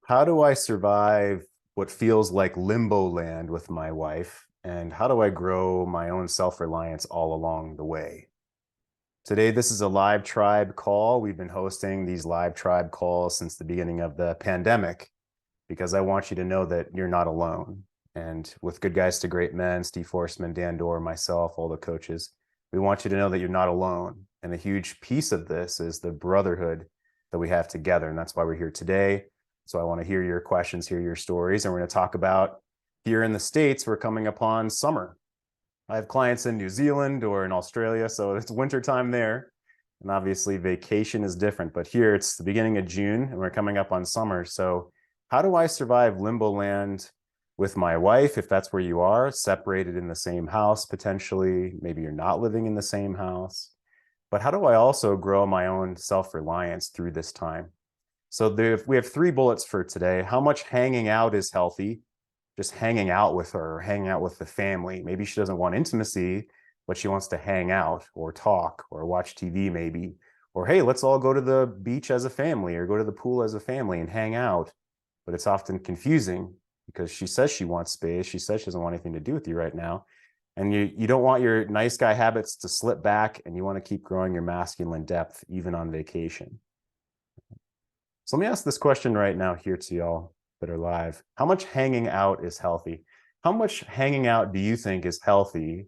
How do I survive what feels like limbo land with my wife? And how do I grow my own self-reliance all along the way? Today, this is a live tribe call. We've been hosting these live tribe calls since the beginning of the pandemic because I want you to know that you're not alone. And with Good Guys to Great Men, Steve Forsman, Dan Dorr, myself, all the coaches, we want you to know that you're not alone. And a huge piece of this is the brotherhood that we have together. And that's why we're here today. So I want to hear your questions, hear your stories. And we're going to talk about here in the States, we're coming upon summer. I have clients in New Zealand or in Australia, so it's wintertime there. And obviously, vacation is different. But here it's the beginning of June and we're coming up on summer. So, how do I survive limbo land with my wife, if that's where you are, separated in the same house potentially? Maybe you're not living in the same house. But how do I also grow my own self reliance through this time? So we have three bullets for today. How much hanging out is healthy? Just hanging out with her, or hanging out with the family. Maybe she doesn't want intimacy, but she wants to hang out or talk or watch TV maybe. Or, hey, let's all go to the beach as a family or go to the pool as a family and hang out. But it's often confusing because she says she wants space. She says she doesn't want anything to do with you right now. And you don't want your nice guy habits to slip back, and you want to keep growing your masculine depth even on vacation. So let me ask this question right now here to y'all that are live. How much hanging out is healthy? How much hanging out do you think is healthy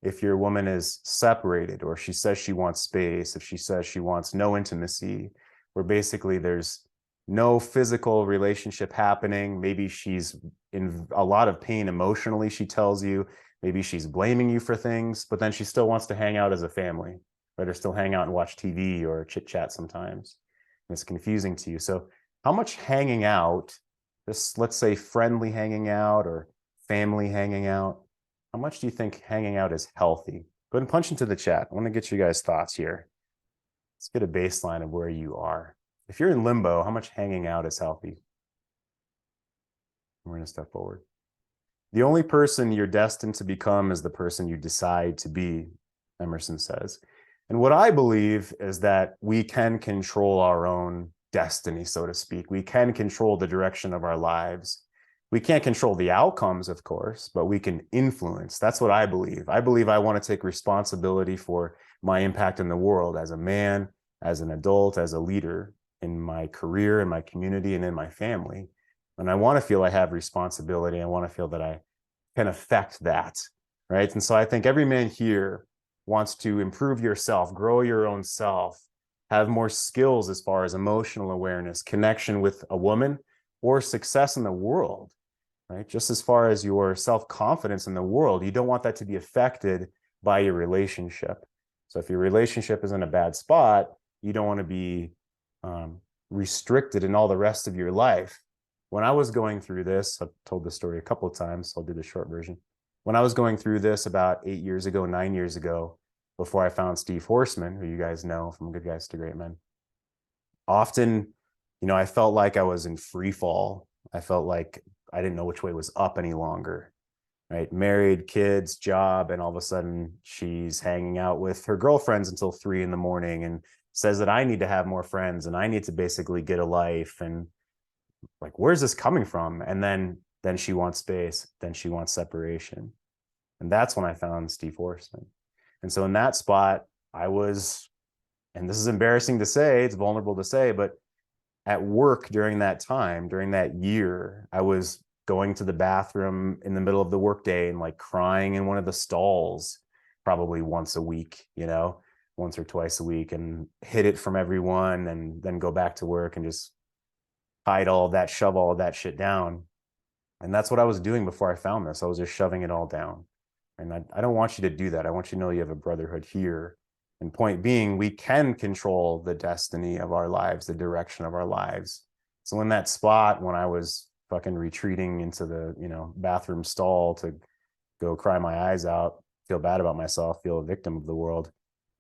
if your woman is separated, or she says she wants space, if she says she wants no intimacy, where basically there's no physical relationship happening? Maybe she's in a lot of pain emotionally, she tells you. Maybe she's blaming you for things, but then she still wants to hang out as a family, right? Or still hang out and watch TV or chit chat sometimes. And it's confusing to you. So how much hanging out, just let's say friendly hanging out or family hanging out, how much do you think hanging out is healthy? Go ahead and punch into the chat. I want to get you guys' thoughts here. Let's get a baseline of where you are. If you're in limbo, how much hanging out is healthy? We're going to step forward. The only person you're destined to become is the person you decide to be, Emerson says. And what I believe is that we can control our own destiny, so to speak. We can control the direction of our lives. We can't control the outcomes, of course, but we can influence. That's what I believe. I believe I want to take responsibility for my impact in the world as a man, as an adult, as a leader in my career, in my community, and in my family. And I want to feel I have responsibility. I want to feel that I can affect that, right? And so I think every man here wants to improve yourself, grow your own self, have more skills as far as emotional awareness, connection with a woman, or success in the world, right? Just as far as your self-confidence in the world, you don't want that to be affected by your relationship. So if your relationship is in a bad spot, you don't want to be restricted in all the rest of your life. When I was going through this, I've told this story a couple of times, so I'll do the short version. When I was going through this about 8 years ago, 9 years ago, before I found Steve Forsman, who you guys know from Good Guys to Great Men, often, I felt like I was in free fall. I felt like I didn't know which way was up any longer, right? Married, kids, job, and all of a sudden she's hanging out with her girlfriends until 3 a.m. and says that I need to have more friends and I need to basically get a life. And like, where's this coming from? And then she wants space, then she wants separation. And that's when I found Steve Forsman. And so in that spot, I was, and this is embarrassing to say, it's vulnerable to say, but at work during that time, during that year, I was going to the bathroom in the middle of the workday and like crying in one of the stalls probably once a week, once or twice a week, and hid it from everyone and then go back to work and just hide all of that, shove all of that shit down. And that's what I was doing before I found this. I was just shoving it all down. And I don't want you to do that. I want you to know you have a brotherhood here. And point being, we can control the destiny of our lives, the direction of our lives. So in that spot, when I was fucking retreating into the, bathroom stall to go cry my eyes out, feel bad about myself, feel a victim of the world,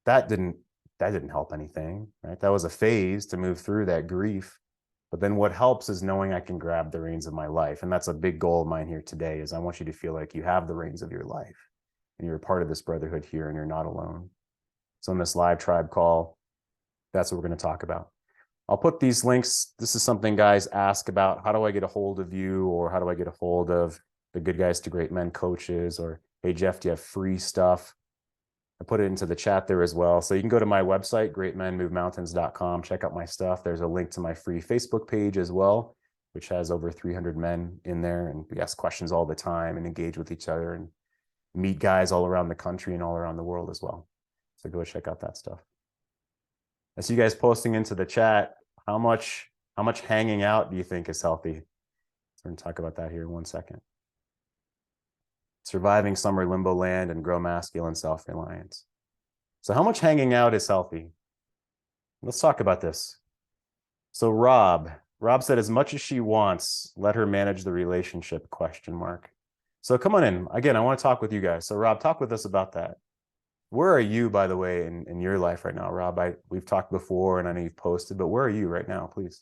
that didn't help anything, right? That was a phase to move through that grief. But then what helps is knowing I can grab the reins of my life. And that's a big goal of mine here today, is I want you to feel like you have the reins of your life and you're a part of this brotherhood here and you're not alone. So in this live tribe call, that's what we're going to talk about. I'll put these links. This is something guys ask about. How do I get a hold of you? Or how do I get a hold of the Good Guys to Great Men coaches? Or, hey, Jeff, do you have free stuff? I put it into the chat there as well. So you can go to my website, greatmenmovemountains.com, check out my stuff. There's a link to my free Facebook page as well, which has over 300 men in there. And we ask questions all the time and engage with each other and meet guys all around the country and all around the world as well. So go check out that stuff. I see you guys posting into the chat. How much hanging out do you think is healthy? So we're going to talk about that here in 1 second. Surviving summer limbo land and grow masculine self-reliance. So how much hanging out is healthy? Let's talk about this. So Rob said, as much as she wants, let her manage the relationship, ? So come on in. Again, I want to talk with you guys. So Rob, talk with us about that. Where are you, by the way, in your life right now, Rob? We've talked before and I know you've posted, but where are you right now, please?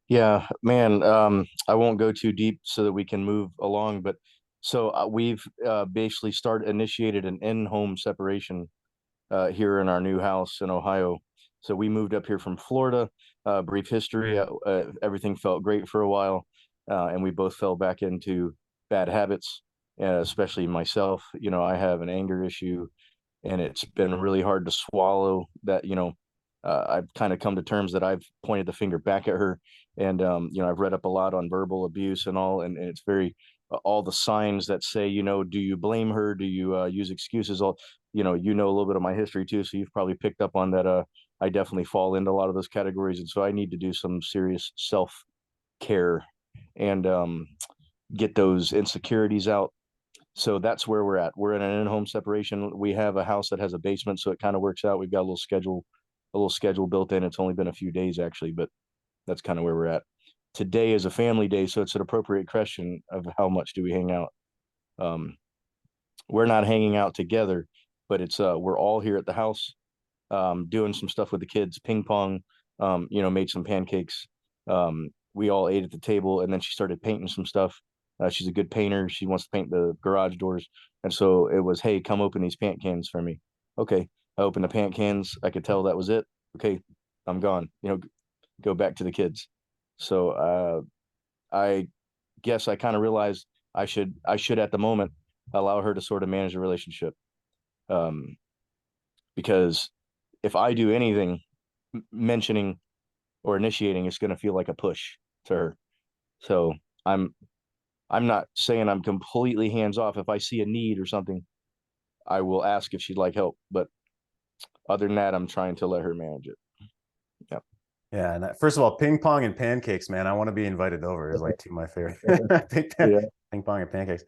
Yeah, man, I won't go too deep so that we can move along, but so we've basically initiated an in-home separation here in our new house in Ohio. So we moved up here from Florida. Brief history, everything felt great for a while, and we both fell back into bad habits, especially myself. I have an anger issue, and it's been really hard to swallow that. I've kind of come to terms that I've pointed the finger back at her, and I've read up a lot on verbal abuse and all, and it's very all the signs that say, do you blame her? Do you use excuses? All a little bit of my history too, so you've probably picked up on that. I definitely fall into a lot of those categories, and so I need to do some serious self care and get those insecurities out. So that's where we're at. We're in an in-home separation. We have a house that has a basement, so it kind of works out. We've got a little schedule built in. It's only been a few days actually, but that's kind of where we're at. Today is a family day, so it's an appropriate question of how much do we hang out. We're not hanging out together, but it's we're all here at the house, doing some stuff with the kids, ping pong, made some pancakes. We all ate at the table, and then she started painting some stuff. She's a good painter. She wants to paint the garage doors, and so it was, hey, come open these paint cans for me. Okay, I opened the paint cans. I could tell that was it. Okay, I'm gone. Go back to the kids. So I guess I kind of realized I should at the moment allow her to sort of manage the relationship, because if I do anything mentioning or initiating, it's going to feel like a push to her. So I'm not saying I'm completely hands off. If I see a need or something, I will ask if she'd like help. But other than that, I'm trying to let her manage it. Yeah. Yeah. And first of all, ping pong and pancakes, man, I want to be invited over. It's like two of my favorite. Ping pong and pancakes.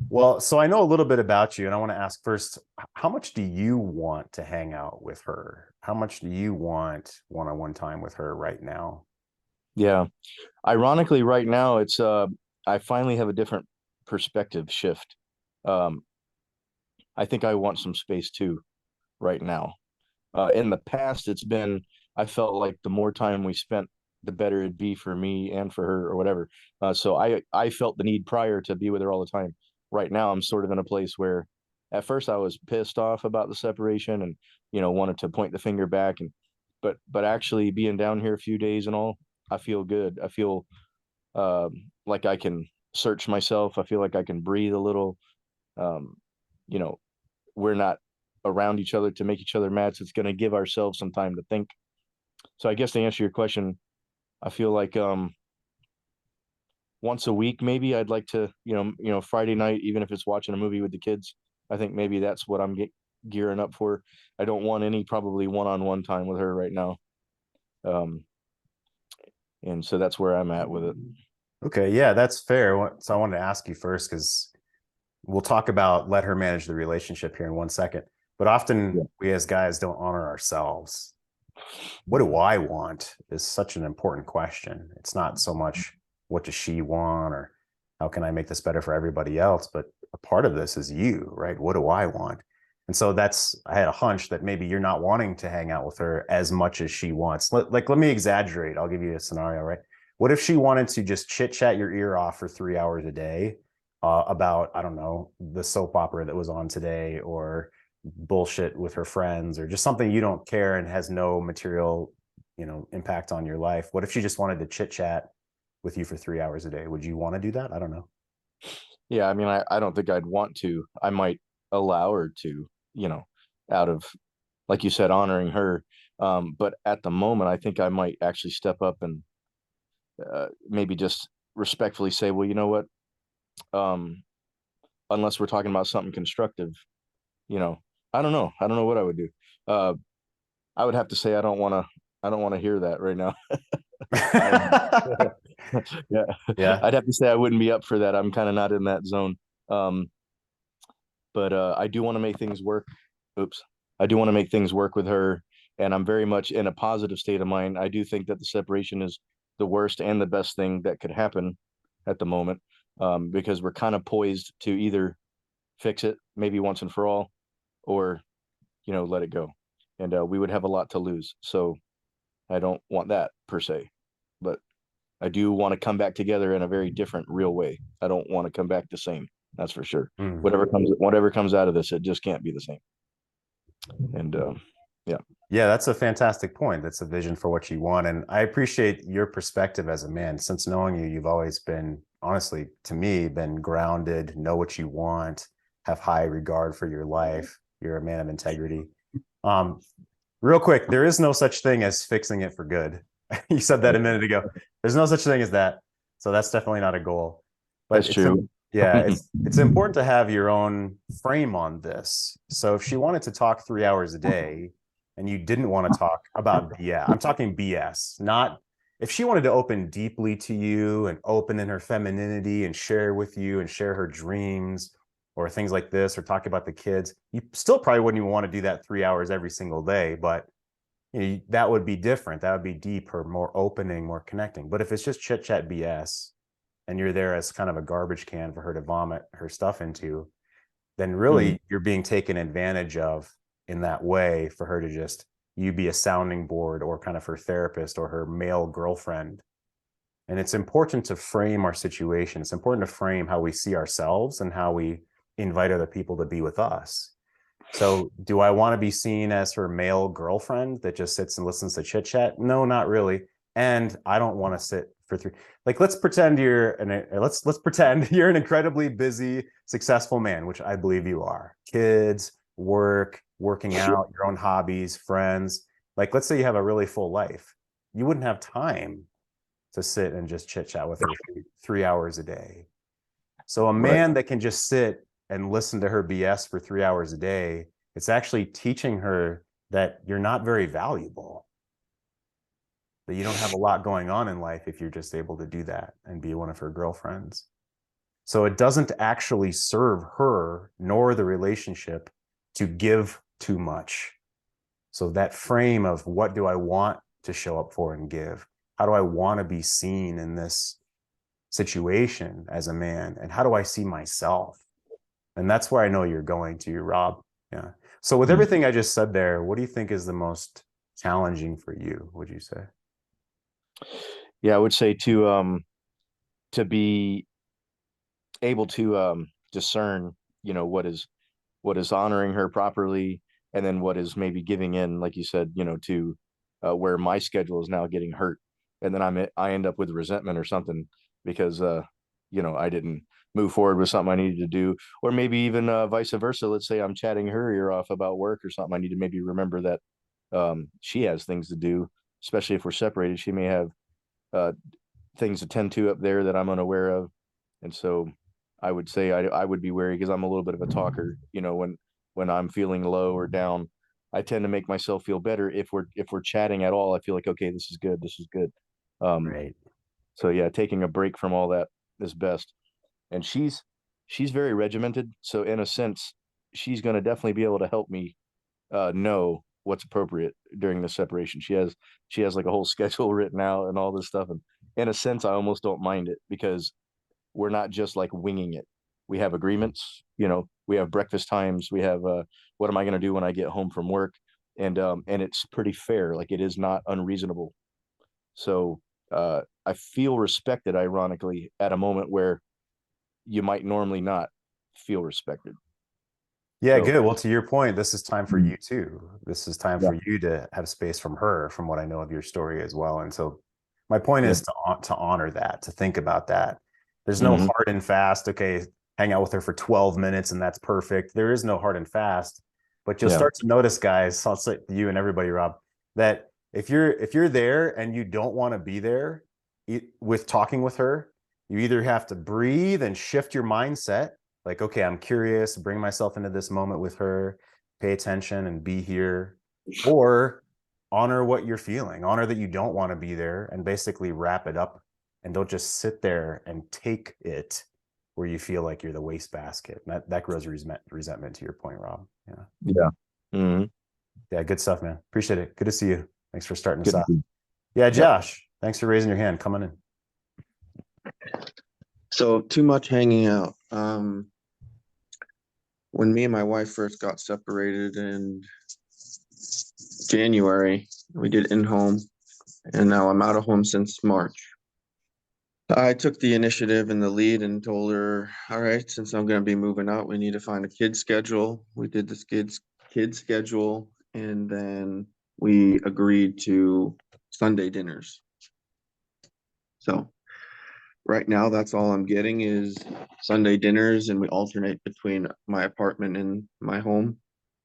Well, so I know a little bit about you, and I want to ask first, how much do you want to hang out with her? How much do you want one-on-one time with her right now? Yeah. Ironically, right now, it's I finally have a different perspective shift. I think I want some space too right now. In the past, I felt like the more time we spent, the better it'd be for me and for her or whatever. So I felt the need prior to be with her all the time. Right now, I'm sort of in a place where at first I was pissed off about the separation and, wanted to point the finger back, but actually being down here a few days and all, I feel good. I feel like I can search myself. I feel like I can breathe a little. Um, we're not around each other to make each other mad. So it's going to give ourselves some time to think. So I guess to answer your question, I feel like once a week, maybe I'd like to, Friday night, even if it's watching a movie with the kids, I think maybe that's what I'm gearing up for. I don't want any probably one-on-one time with her right now. And so that's where I'm at with it. Okay. Yeah, that's fair. So I wanted to ask you first, because we'll talk about let her manage the relationship here in 1 second. But often we as guys don't honor ourselves. What do I want is such an important question. It's not so much what does she want or how can I make this better for everybody else, but a part of this is you, right? What do I want? And so I had a hunch that maybe you're not wanting to hang out with her as much as she wants. Let me exaggerate. I'll give you a scenario, right? What if she wanted to just chit chat your ear off for 3 hours a day about, I don't know, the soap opera that was on today, or bullshit with her friends, or just something you don't care and has no material, impact on your life? What if she just wanted to chit chat with you for 3 hours a day? Would you want to do that? I don't know. Yeah, I mean, I don't think I'd want to. I might allow her to, out of, like you said, honoring her. But at the moment, I think I might actually step up and maybe just respectfully say, well, you know what? Um, unless we're talking about something constructive, you know, I don't know. I don't know what I would do. Uh, I would have to say I don't want to hear that right now. I, yeah, Yeah. I'd have to say I wouldn't be up for that. I'm kind of not in that zone. Um, but I do want to make things work. Oops. I do want to make things work with her, and I'm very much in a positive state of mind. I do think that the separation is the worst and the best thing that could happen at the moment, because we're kind of poised to either fix it maybe once and for all, or let it go, and we would have a lot to lose. So I don't want that per se, but I do want to come back together in a very different, real way. I don't want to come back the same. That's for sure. Mm. Whatever comes out of this, it just can't be the same. And yeah, Yeah, that's a fantastic point. That's a vision for what you want. And I appreciate your perspective as a man. Since knowing you, you've always been, honestly, to me, been grounded, know what you want, have high regard for your life. You're a man of integrity. Um, Real quick, there is no such thing as fixing it for good. You said that a minute ago. There's no such thing as that. So that's definitely not a goal. But that's true. yeah, it's important to have your own frame on this. So if she wanted to talk 3 hours a day and you didn't want to talk about BS, I'm talking BS, not if she wanted to open deeply to you and open in her femininity and share with you and share her dreams or things like this, or talk about the kids, you still probably wouldn't even want to do that 3 hours every single day, but that would be different. That would be deeper, more opening, more connecting. But if it's just chit chat BS and you're there as kind of a garbage can for her to vomit her stuff into, then Mhm. really you're being taken advantage of in that way for her to just you be a sounding board or kind of her therapist or her male girlfriend. And it's important to frame our situation. It's important to frame how we see ourselves and how we invite other people to be with us. So, do I want to be seen as her male girlfriend that just sits and listens to chit chat? No, not really. And I don't want to sit for three. Like, let's pretend let's pretend you're an incredibly busy, successful man, which I believe you are. Kids, work, working Sure. out, your own hobbies, friends. Like, let's say you have a really full life. You wouldn't have time to sit and just chit chat with her 3 hours a day. So a Right. man that can just sit and listen to her BS for 3 hours a day, it's actually teaching her that you're not very valuable, that you don't have a lot going on in life if you're just able to do that and be one of her girlfriends. So it doesn't actually serve her nor the relationship to give too much. So that frame of what do I want to show up for and give? How do I want to be seen in this situation as a man? And how do I see myself? And that's where I know you're going to, Rob. Yeah. So with Mhm. everything I just said there, what do you think is the most challenging for you, would you say? Yeah, I would say to be able to discern, what is honoring her properly, and then what is maybe giving in, like you said, to where my schedule is now getting hurt, and then I end up with resentment or something because I didn't move forward with something I needed to do, or maybe even vice versa. Let's say I'm chatting her ear off about work or something. I need to maybe remember that she has things to do, especially if we're separated. She may have uh, things to tend to up there that I'm unaware of, and so I would say I would be wary because I'm a little bit of a talker. When I'm feeling low or down, I tend to make myself feel better if we're chatting at all. I feel like, okay, this is good. This is good. Um, Right. so yeah, taking a break from all that is best. And she's very regimented, so in a sense, she's going to definitely be able to help me know what's appropriate during the separation. She has like a whole schedule written out and all this stuff, and in a sense, I almost don't mind it because we're not just like winging it. We have agreements, we have breakfast times, we have what am I going to do when I get home from work, and it's pretty fair. Like, it is not unreasonable. So I feel respected, ironically, at a moment where you might normally not feel respected. Yeah, So good. Well, to your point, this is time for mm, you too. This is time yeah. for you to have space from her, from what I know of your story as well. And so my point Yeah. is to honor that, to think about that. There's no Hmm. hard and fast, okay, hang out with her for 12 minutes and that's perfect. There is no hard and fast, but you'll Yeah. start to notice, guys, I'll say to you and everybody, Rob, that if you're there and you don't want to be there with talking with her, you either have to breathe and shift your mindset, like, okay, I'm curious, bring myself into this moment with her, pay attention and be here, or honor what you're feeling, honor that you don't want to be there, and basically wrap it up, and don't just sit there and take it where you feel like you're the wastebasket. That grows resentment, to your point, Rob. Yeah. Yeah. Hmm. Yeah, good stuff, man. Appreciate it. Good to see you. Thanks for starting us Good. off. Yeah, Yep. Josh, thanks for raising your hand, coming in. So too much hanging out. When me and my wife first got separated in January, we did in-home, and now I'm out of home since March. I took the initiative and the lead and told her, all right, since I'm going to be moving out, we need to find a kid schedule. We did this kid schedule, and then we agreed to Sunday dinners. So right now, that's all I'm getting is Sunday dinners, and we alternate between my apartment and my home.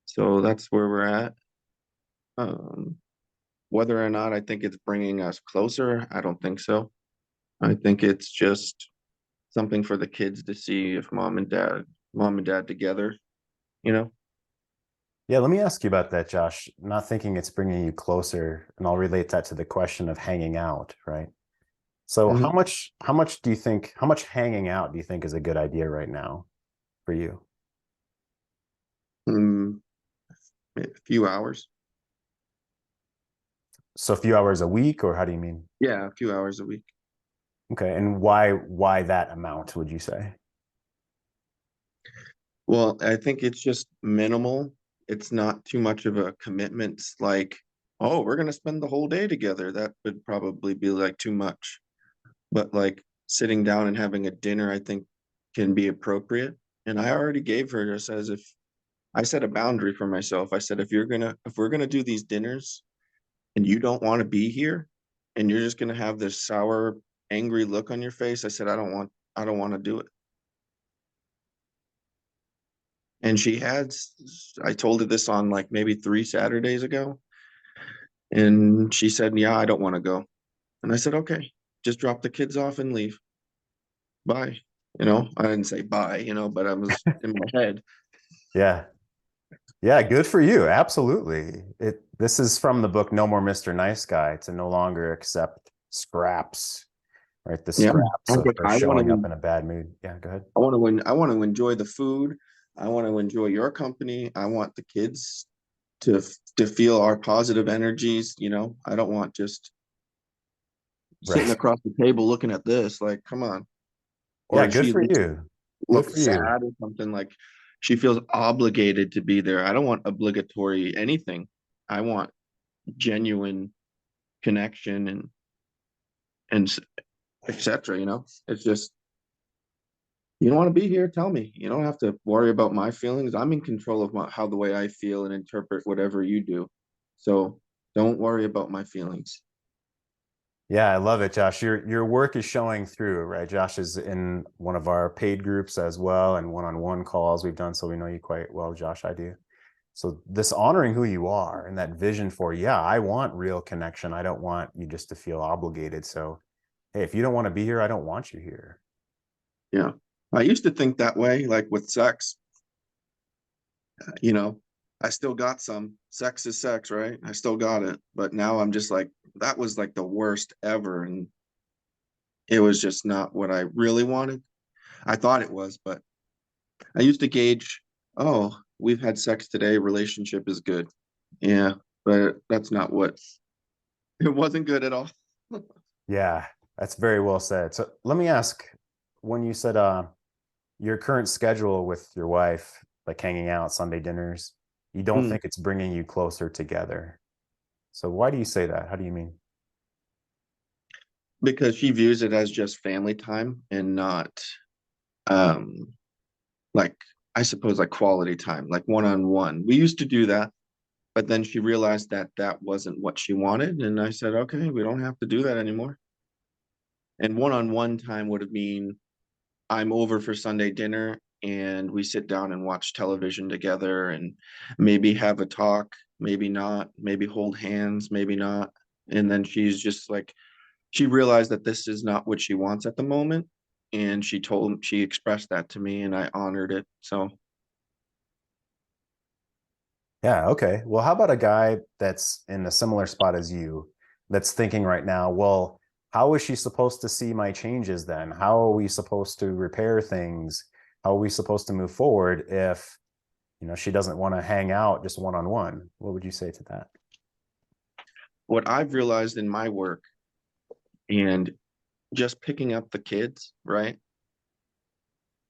So that's where we're at. Um, Whether or not I think it's bringing us closer, I don't think so. I think it's just something for the kids to see if mom and dad together, you know? Yeah, let me ask you about that, Josh. Not thinking it's bringing you closer, and I'll relate that to the question of hanging out, right? So Mhm. how much hanging out do you think is a good idea right now for you? Mm, a few hours. So a few hours a week, or how do you mean? Yeah, a few hours a week. Okay, and why that amount, would you say? Well, I think it's just minimal. It's not too much of a commitment. It's like, oh, we're gonna spend the whole day together. That would probably be like too much. But like sitting down and having a dinner, I think can be appropriate. And I already gave her just as if I set a boundary for myself. I said, if we're gonna do these dinners and you don't want to be here and you're just gonna have this sour, angry look on your face, I said, I don't want to do it. And I told her this on like maybe 3 Saturdays ago. And she said, yeah, I don't want to go. And I said, okay, just drop the kids off and leave. Bye. I didn't say bye, but I was in my head. Yeah. Yeah, good for you. Absolutely. This is from the book No More Mr. Nice Guy, to no longer accept scraps, right? The Yeah. I scraps was of like, her showing up in a bad mood. Yeah, go ahead. I want to enjoy the food. I want to enjoy your company. I want the kids to to feel our positive energies. I don't want just sitting Right. across the table looking at this. Like, come on. Yeah, Or good she for you. Good looks for you. sad or something, like she feels obligated to be there. I don't want obligatory anything. I want genuine connection and etc. It's just you don't want to be here. Tell me. You don't have to worry about my feelings. I'm in control of how the way I feel and interpret whatever you do. So don't worry about my feelings. Yeah, I love it, Josh. Your work is showing through, right? Josh is in one of our paid groups as well, and one-on-one calls we've done, so we know you quite well, Josh. I do. So this honoring who you are and that vision for, yeah, I want real connection. I don't want you just to feel obligated. So, hey, if you don't want to be here, I don't want you here. Yeah. I used to think that way, like with sex. you know, I still got some. Sex is sex, right? I still got it. But now I'm just like, that was like the worst ever. And it was just not what I really wanted. I thought it was, but I used to gauge, oh, we've had sex today, relationship is good. Yeah, but that's not what it wasn't good at all. Yeah, that's very well said. So let me ask, when you said your current schedule with your wife, like hanging out, Sunday dinners, you don't Mm, think it's bringing you closer together. So why do you say that? How do you mean? because she views it as just family time and not um like I suppose, like quality time, like one-on-one. We used to do that, but then she realized that that wasn't what she wanted. And I said, okay, we don't have to do that anymore. And one-on-one time would mean I'm over for Sunday dinner and we sit down and watch television together and maybe have a talk, maybe not, maybe hold hands, maybe not. And then she's just like, she realized that this is not what she wants at the moment. And she expressed that to me and I honored it. So Yeah, okay. Well, how about a guy that's in a similar spot as you that's thinking right now, well, how is she supposed to see my changes then? How are we supposed to repair things? How are we supposed to move forward if, she doesn't want to hang out just one-on-one? What would you say to that? what I've realized in my work and just picking up the kids, right?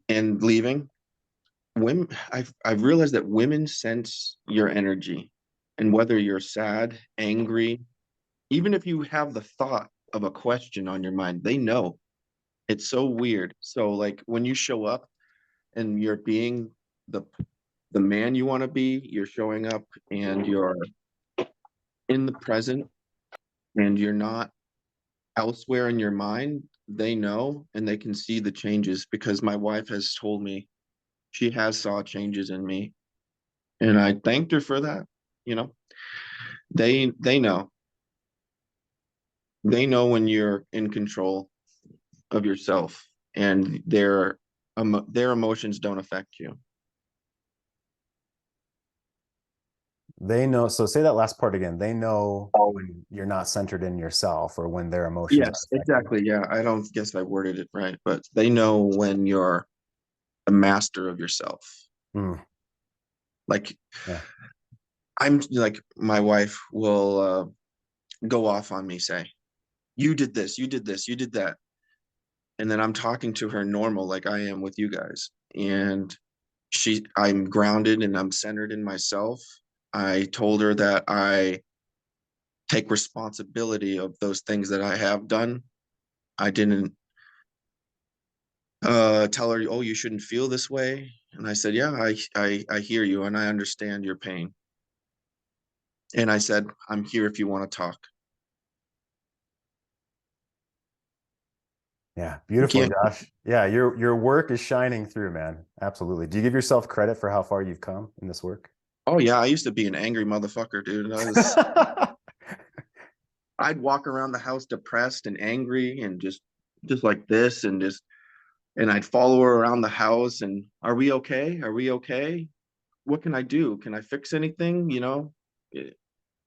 And leaving, women, I've realized that women sense your energy. And whether you're sad, angry, even if you have the thought of a question on your mind, they know. It's so weird. So like when you show up and you're being the the man you want to be, you're showing up and you're in the present and you're not elsewhere in your mind, they know and they can see the changes because my wife has told me she has saw changes in me and I thanked her for that. You know, they know. They know when you're in control of yourself and their emotions don't affect you. They know. So say that last part again. They know Oh, when you're not centered in yourself or when their emotions are yes, affected. exactly. Yeah, I don't guess I worded it right, but they know when you're a master of yourself. Mm, Like yeah. I'm like my wife will go off on me, say, "You did this, you did this, you did that," and then I'm talking to her normal, like I am with you guys, and I'm grounded and I'm centered in myself. I told her that I take responsibility of those things that I have done. I didn't tell her, oh, you shouldn't feel this way. And I said, yeah, I hear you and I understand your pain. And I said, I'm here if you want to talk. Yeah. You Beautiful, can't. Josh. Yeah, your work is shining through, man. Absolutely. Do you give yourself credit for how far you've come in this work? Oh yeah, I used to be an angry motherfucker, dude. I'd walk around the house depressed and angry and just like this and I'd follow her around the house and are we okay? Are we okay? What can I do? Can I fix anything?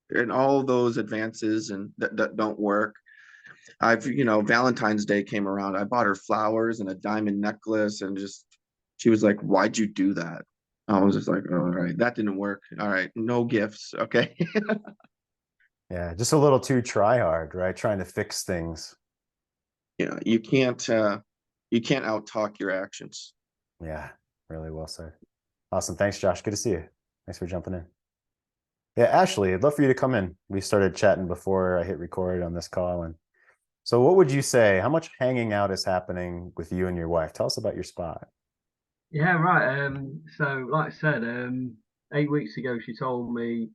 And all those advances and that don't work. Valentine's Day came around. I bought her flowers and a diamond necklace and just, she was like, why'd you do that? I was just like, oh, all right, that didn't work. All right, no gifts. Okay. Yeah, just a little too try hard, right? Trying to fix things. Yeah, you can't out talk your actions. Yeah, really well said. Awesome. Thanks, Josh. Good to see you. Thanks for jumping in. Yeah, Ashley, I'd love for you to come in. We started chatting before I hit record on this call. And so what would you say? How much hanging out is happening with you and your wife? Tell us about your spot. Yeah, right. So like I said, 8 weeks ago she told me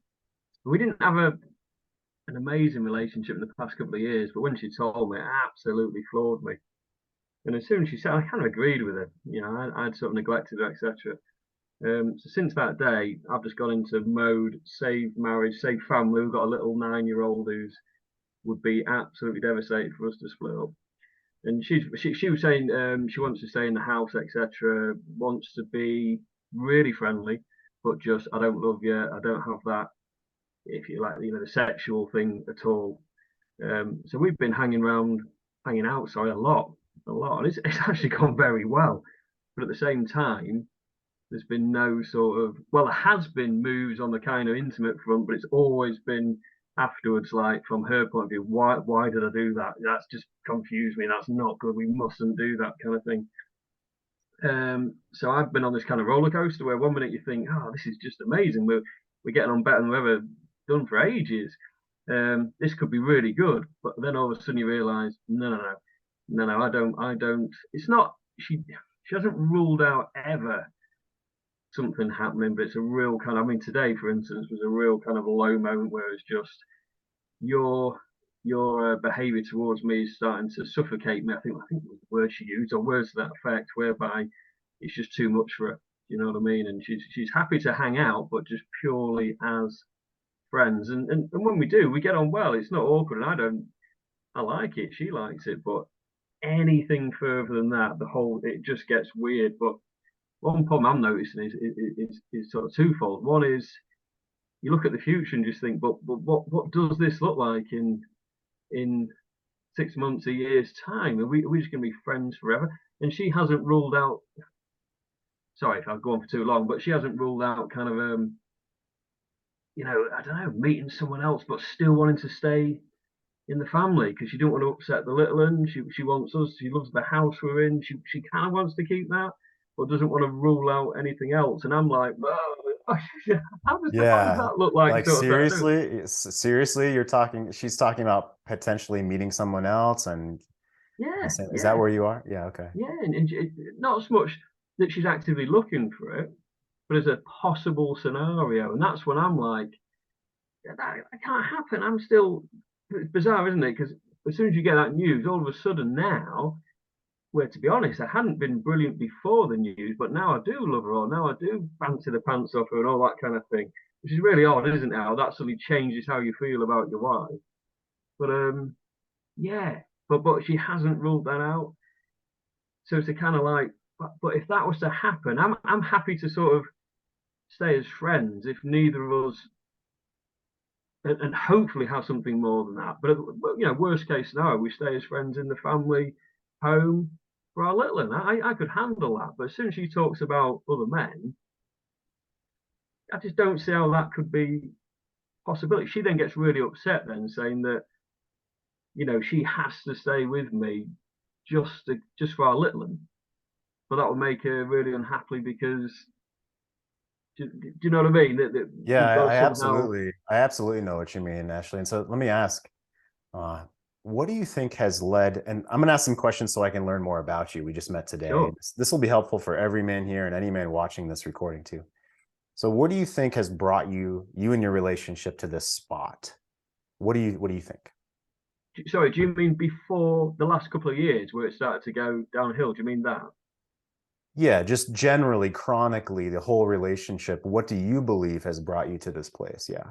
we didn't have an amazing relationship in the past couple of years, but when she told me, it absolutely floored me. And as soon as she said, I kind of agreed with her. I'd sort of neglected her, etc. So since that day, I've just gone into mode, save marriage, save family. We've got a little 9-year-old who's would be absolutely devastated for us to split up. And she was saying she wants to stay in the house, etc. Wants to be really friendly, but just I don't love you. I don't have that, if you like, the sexual thing at all. So we've been hanging out, sorry, a lot, and it's actually gone very well. But at the same time, there's been no sort of, well, there has been moves on the kind of intimate front, but it's always been afterwards, like from her point of view, why did I do that? That's just confused me. That's not good. We mustn't do that kind of thing. So I've been on this kind of roller coaster where 1 minute you think, oh, this is just amazing. We're getting on better than we've ever done for ages. This could be really good, but then all of a sudden you realise, no, I don't. It's not. She hasn't ruled out ever something happening, but it's a real kind of, I mean, today, for instance, was a real kind of a low moment where it's just your behavior towards me is starting to suffocate me. I think the word she used, or words to that effect, whereby it's just too much for her. You know what I mean? And she's happy to hang out, but just purely as friends. And when we do, we get on well. It's not awkward, and I like it. She likes it, but anything further than that, it just gets weird. But one problem I'm noticing is sort of twofold. One is you look at the future and just think, but what does this look like in 6 months, a year's time? Are we just going to be friends forever? And she hasn't ruled out. Sorry if I've gone for too long, but she hasn't ruled out kind of I don't know, meeting someone else, but still wanting to stay in the family because she don't want to upset the little one. She wants us. She loves the house we're in. She kind of wants to keep that, but doesn't want to rule out anything else. And I'm like, well, how does Yeah. that look like? Like Sort of seriously, she's talking about potentially meeting someone else and yeah, is that where you are? Yeah, okay. yeah, and not as much that she's actively looking for it, but as a possible scenario. And that's when I'm like, that can't happen. I'm still, it's bizarre, isn't it? Because as soon as you get that news, all of a sudden now, where to be honest, I hadn't been brilliant before the news, but now I do love her, or now I do fancy the pants off her and all that kind of thing, which is really odd, isn't it? How that suddenly changes how you feel about your wife. But yeah, but she hasn't ruled that out. So it's a kind of like, but if that was to happen, I'm happy to sort of stay as friends if neither of us, and hopefully have something more than that. But worst case scenario, we stay as friends in the family home for our little one. I could handle that. But as soon as she talks about other men, I just don't see how that could be a possibility. She then gets really upset then, saying that she has to stay with me just for our little one. But that would make her really unhappy because do you know what I mean? That Yeah, we've got to somehow. I absolutely know what you mean, Ashley. And so let me ask, what do you think has led, and I'm going to ask some questions so I can learn more about you. We just met today. Sure. This will be helpful for every man here and any man watching this recording too. So what do you think has brought you and your relationship to this spot? What do you think? Sorry, do you mean before the last couple of years where it started to go downhill? Do you mean that? Yeah, just generally, chronically, the whole relationship. What do you believe has brought you to this place? Yeah.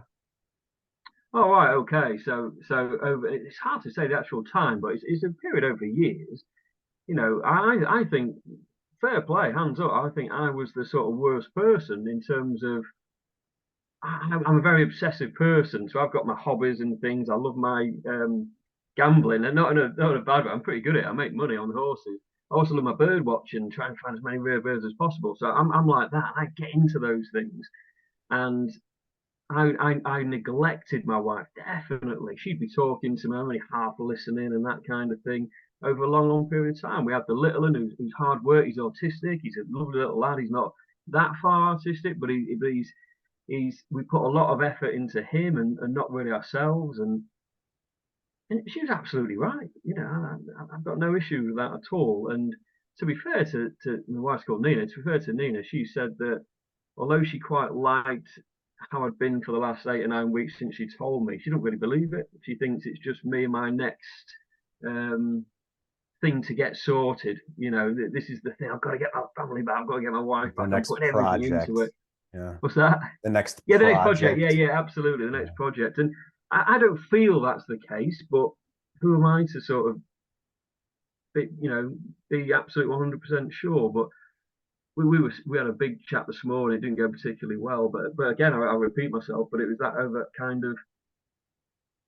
Oh, right, okay. So over, it's hard to say the actual time, but it's a period over years. I think fair play, hands up. I think I was the sort of worst person in terms of I'm a very obsessive person, so I've got my hobbies and things. I love my gambling, and not in a bad way. I'm pretty good at it. I make money on horses. I also love my bird watching, try and find as many rare birds as possible. So I'm like that. I get into those things, and I neglected my wife, definitely. She'd be talking to me, I'm only half listening and that kind of thing over a long period of time. We had the little one who's hard work, he's autistic, he's a lovely little lad, he's not that far artistic, but we put a lot of effort into him and not really ourselves. And she was absolutely right. I've got no issue with that at all. And to be fair to my wife's called Nina, to be fair to Nina, she said that although she quite liked how I'd been for the last 8 or 9 weeks since she told me, she don't really believe it. She thinks it's just me and my next thing to get sorted. This is the thing. I've got to get my family back. I've got to get my wife back. I'm putting everything into it. Yeah. What's that? The next the project. next project. Yeah, absolutely. The next project. And I don't feel that's the case, but who am I to sort of be absolute 100% sure? But we had a big chat this morning. It didn't go particularly well, but again, I repeat myself. But it was that kind of,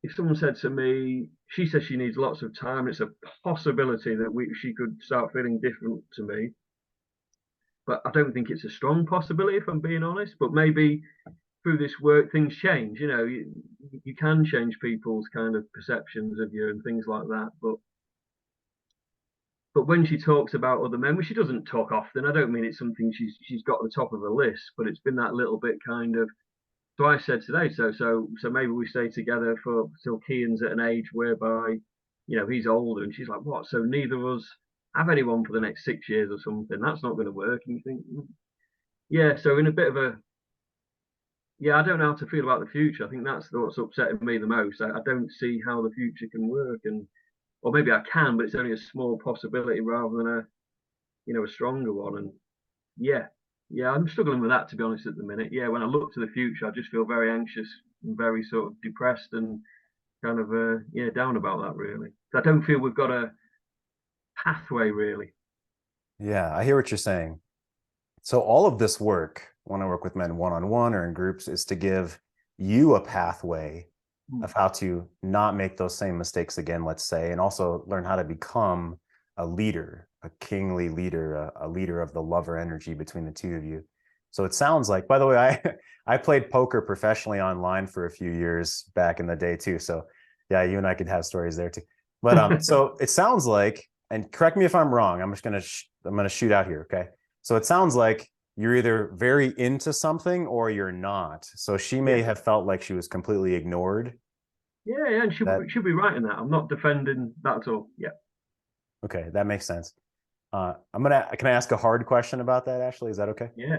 if someone said to me, she says she needs lots of time. It's a possibility that she could start feeling different to me, but I don't think it's a strong possibility if I'm being honest. But maybe through this work things change. You can change people's kind of perceptions of you and things like that. But when she talks about other men, which she doesn't talk often, I don't mean it's something she's got at the top of her list, but it's been that little bit kind of. So I said today, so maybe we stay together till Kian's at an age whereby, he's older, and she's like, what? So neither of us have anyone for the next 6 years or something? That's not going to work. And you think, yeah, so in a bit of a, yeah, I don't know how to feel about the future. I think that's what's upsetting me the most. I don't see how the future can work, and or maybe I can, but it's only a small possibility rather than a stronger one. And yeah, yeah, I'm struggling with that, to be honest, at the minute. Yeah, when I look to the future, I just feel very anxious and very sort of depressed and kind of yeah, down about that, really. I don't feel we've got a pathway, really. Yeah, I hear what you're saying. So all of this work, when I work with men one-on-one or in groups, is to give you a pathway of how to not make those same mistakes again, let's say, and also learn how to become a leader, a kingly leader, a leader of the lover energy between the two of you. So it sounds like, by the way, I played poker professionally online for a few years back in the day too. So yeah, you and I could have stories there too. But so it sounds like, and correct me if I'm wrong, I'm gonna shoot out here, okay? So it sounds like you're either very into something or you're not. So she may Yeah. have felt like she was completely ignored. Yeah, yeah, and she'll be right in that. I'm not defending that at all. Yeah. Okay, that makes sense. Can I ask a hard question about that, Ashley? Is that okay? Yeah.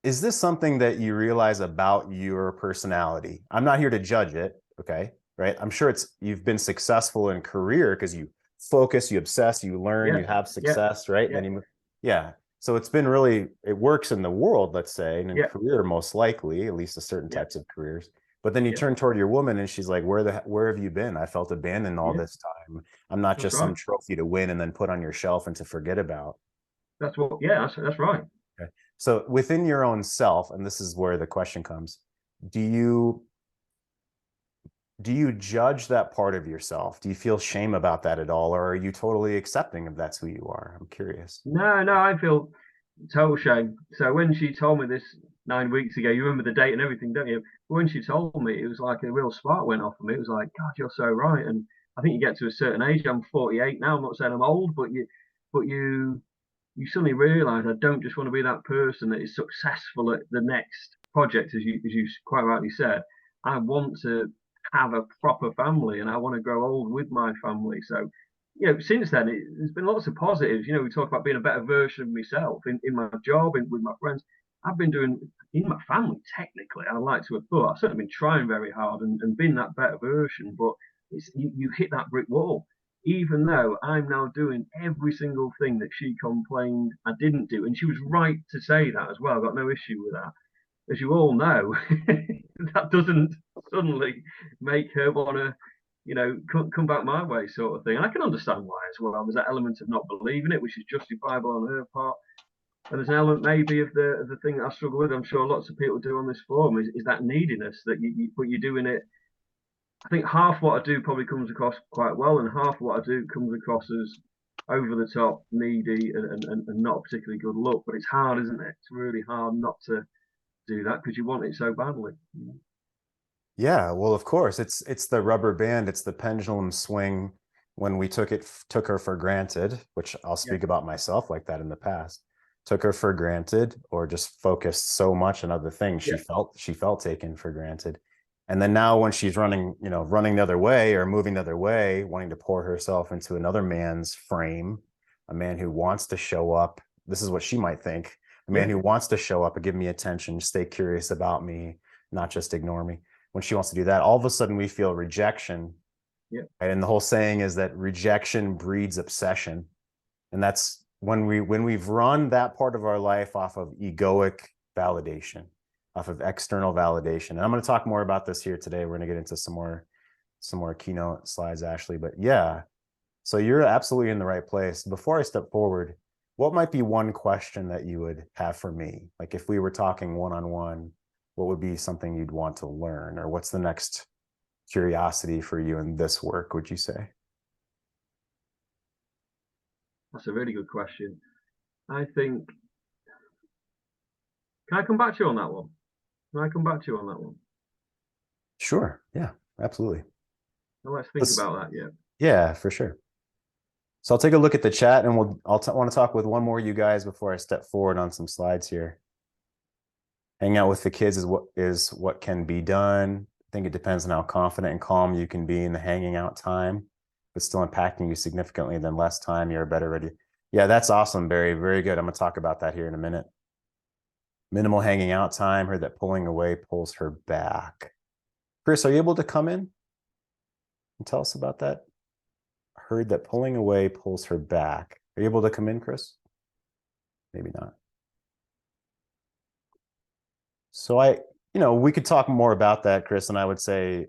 Is this something that you realize about your personality? I'm not here to judge it, okay? Right? I'm sure you've been successful in career because you focus, you obsess, you learn, Yeah. you have Yeah. success, right? Yeah. And then yeah. So it's been really, it works in the world, let's say, and in Yeah. career most likely, at least to certain Yeah. types of careers. But then you Yeah. turn toward your woman and she's like, where have you been? I felt abandoned all Yeah. this time. I'm not That's just right. some trophy to win and then put on your shelf and to forget about. That's what. Yeah. That's right. Okay. So within your own self, and this is where the question comes, do you judge that part of yourself? Do you feel shame about that at all? Or are you totally accepting of that's who you are? I'm curious. No, no, I feel total shame. So when she told me this 9 weeks ago, you remember the date and everything, don't you? But when she told me, it was like a real spark went off of me. It was like, God, you're so right. And I think you get to a certain age. I'm 48 now. I'm not saying I'm old, but you suddenly realise I don't just want to be that person that is successful at the next project, as you quite rightly said. I want to have a proper family, and I want to grow old with my family. So, since then, there's been lots of positives. We talk about being a better version of myself in my job and with my friends. I've been doing in my family technically. I like to have thought I've certainly been trying very hard and been that better version, but you hit that brick wall even though I'm now doing every single thing that she complained I didn't do. And she was right to say that as well. I've got no issue with that. As you all know, that doesn't suddenly make her want to, come back my way, sort of thing. And I can understand why as well. There's that element of not believing it, which is justifiable on her part. And there's an element maybe of the thing that I struggle with. I'm sure lots of people do on this forum is that neediness that but you're doing it. I think half what I do probably comes across quite well, and half what I do comes across as over the top, needy, and not a particularly good look. But it's hard, isn't it? It's really hard not to do that because you want it so badly. Yeah, well, of course, it's the rubber band, it's the pendulum swing when we took her for granted, which I'll Yeah, speak about myself like that in the past. Took her for granted or just focused so much on other things yeah, she felt taken for granted. And then now when she's running the other way or moving the other way, wanting to pour herself into another man's frame, a man who wants to show up. This is what she might think. A man yeah, who wants to show up and give me attention, stay curious about me, not just ignore me. When she wants to do that, all of a sudden we feel rejection. yeah, Right? And the whole saying is that rejection breeds obsession. And that's when we've run that part of our life off of egoic validation, off of external validation. And I'm going to talk more about this here today. We're going to get into some more keynote slides, Ashley. But yeah, so you're absolutely in the right place. Before I step forward, what might be one question that you would have for me? Like if we were talking one-on-one, what would be something you'd want to learn? Or what's the next curiosity for you in this work, would you say? that's a really good question. I think. Can I come back to you on that one? Can I come back to you on that one? Sure. Yeah, absolutely. Well, let's think about that. Yeah. Yeah, for sure. So I'll take a look at the chat and want to talk with one more of you guys before I step forward on some slides here. Hang out with the kids is what can be done. I think it depends on how confident and calm you can be in the hanging out time, but still impacting you significantly, then less time, you're better ready. Yeah, that's awesome, Barry. Very good. I'm going to talk about that here in a minute. Minimal hanging out time. Heard that pulling away pulls her back. Chris, are you able to come in and tell us about that? Heard that pulling away pulls her back. Are you able to come in, Chris? Maybe not. So we could talk more about that, Chris, and I would say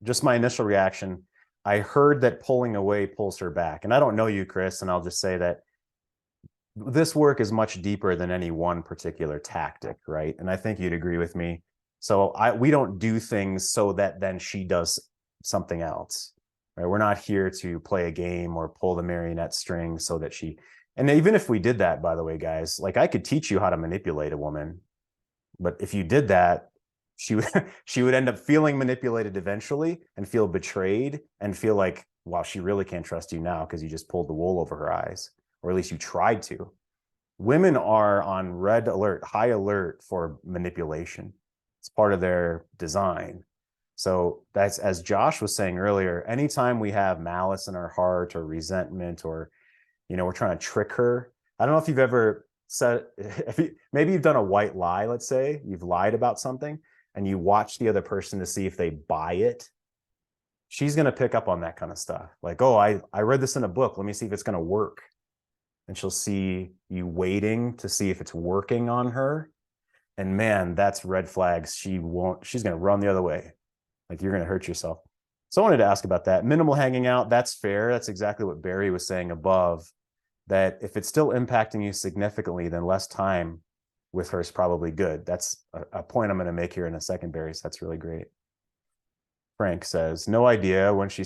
just my initial reaction, I heard that pulling away pulls her back. And I don't know you, Chris, and I'll just say that this work is much deeper than any one particular tactic, right? And I think you'd agree with me. So we don't do things so that then she does something else, right? We're not here to play a game or pull the marionette string so that she, and even if we did that, by the way, guys, like I could teach you how to manipulate a woman, but if you did that, she would end up feeling manipulated eventually and feel betrayed and feel like, wow, she really can't trust you now because you just pulled the wool over her eyes, or at least you tried to. Women are on red alert, high alert for manipulation. It's part of their design. So that's, as Josh was saying earlier, anytime we have malice in our heart or resentment, or, we're trying to trick her. I don't know if you've ever said, maybe you've done a white lie, let's say, you've lied about something and you watch the other person to see if they buy it. She's going to pick up on that kind of stuff. Like, oh, I read this in a book. Let me see if it's going to work. And she'll see you waiting to see if it's working on her. And man, that's red flags. She's going to run the other way. Like, you're going to hurt yourself. So I wanted to ask about that. Minimal hanging out. That's fair. That's exactly what Barry was saying above, that if it's still impacting you significantly, then less time with her is probably good. That's a point I'm going to make here in a second, Barry. So that's really great. Frank says, no idea. When she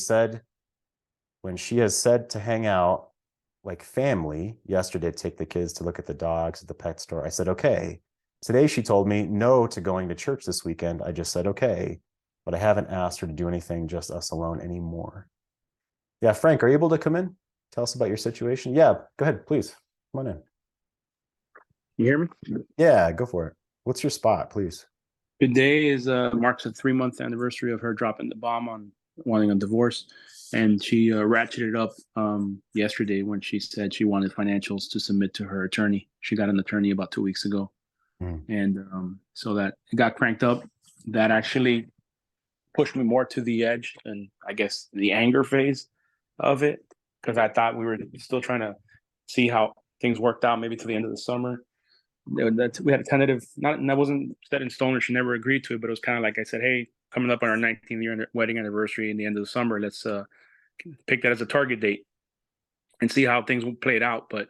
has said to hang out like family yesterday, to take the kids to look at the dogs at the pet store, I said, okay. Today she told me no to going to church this weekend. I just said, okay, but I haven't asked her to do anything, just us alone anymore. Yeah, Frank, are you able to come in? Tell us about your situation. Yeah, go ahead, please. Come on in. You hear me? Yeah, go for it. What's your spot, please? Today marks a 3-month anniversary of her dropping the bomb on wanting a divorce, and she ratcheted up yesterday when she said she wanted financials to submit to her attorney. She got an attorney about 2 weeks ago, and so that it got cranked up. That actually pushed me more to the edge, and I guess the anger phase of it, because I thought we were still trying to see how things worked out, maybe to the end of the summer. We had a tentative, that wasn't set in stone, or she never agreed to it, but it was kind of like I said, hey, coming up on our 19th year wedding anniversary in the end of the summer, let's pick that as a target date and see how things played out. But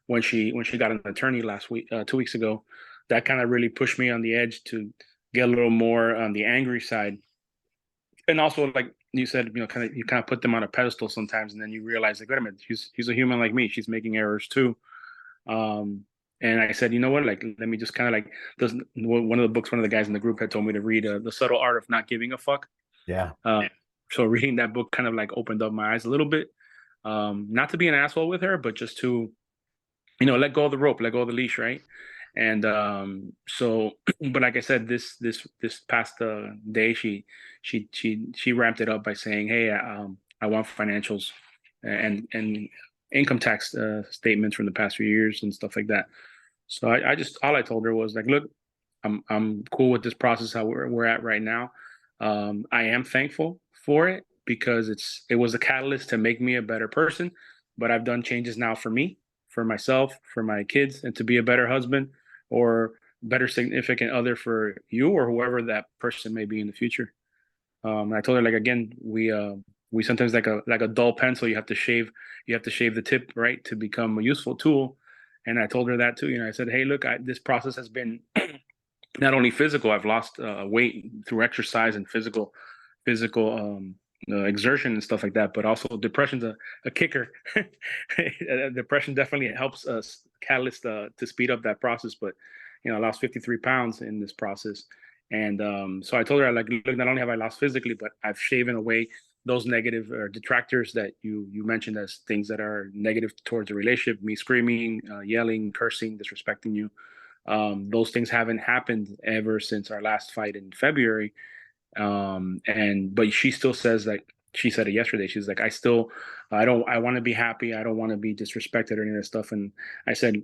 when she got an attorney last week, 2 weeks ago, that kind of really pushed me on the edge to get a little more on the angry side. And also, like you said, you kind of put them on a pedestal sometimes, and then you realize, like, wait a minute, she's a human like me. She's making errors too. And I said, you know what, like, let me just kind of like, one of the books one of the guys in the group had told me to read, The Subtle Art of Not Giving a Fuck. Yeah. So reading that book kind of like opened up my eyes a little bit. Not to be an asshole with her, but just to, let go of the rope, let go of the leash, right? And so, but like I said, this past day, she ramped it up by saying, hey, I want financials and income tax statements from the past few years and stuff like that. So I just, all I told her was like, look, I'm cool with this process how we're at right now. I am thankful for it because it was a catalyst to make me a better person. But I've done changes now for me, for myself, for my kids, and to be a better husband or better significant other for you or whoever that person may be in the future. I told her, like, again, we sometimes like a dull pencil, you have to shave the tip, right, to become a useful tool. And I told her that too. I said, hey, look, this process has been not only physical. I've lost weight through exercise and physical exertion and stuff like that, but also depression's a kicker. Depression definitely helps us catalyst to speed up that process. But I lost 53 pounds in this process. And so I told her, like, look, not only have I lost physically, but I've shaven away those negative detractors that you mentioned as things that are negative towards the relationship, me screaming, yelling, cursing, disrespecting you. Those things haven't happened ever since our last fight in February. But she still says, like, she said it yesterday, she's like, I want to be happy. I don't want to be disrespected or any of that stuff. And I said,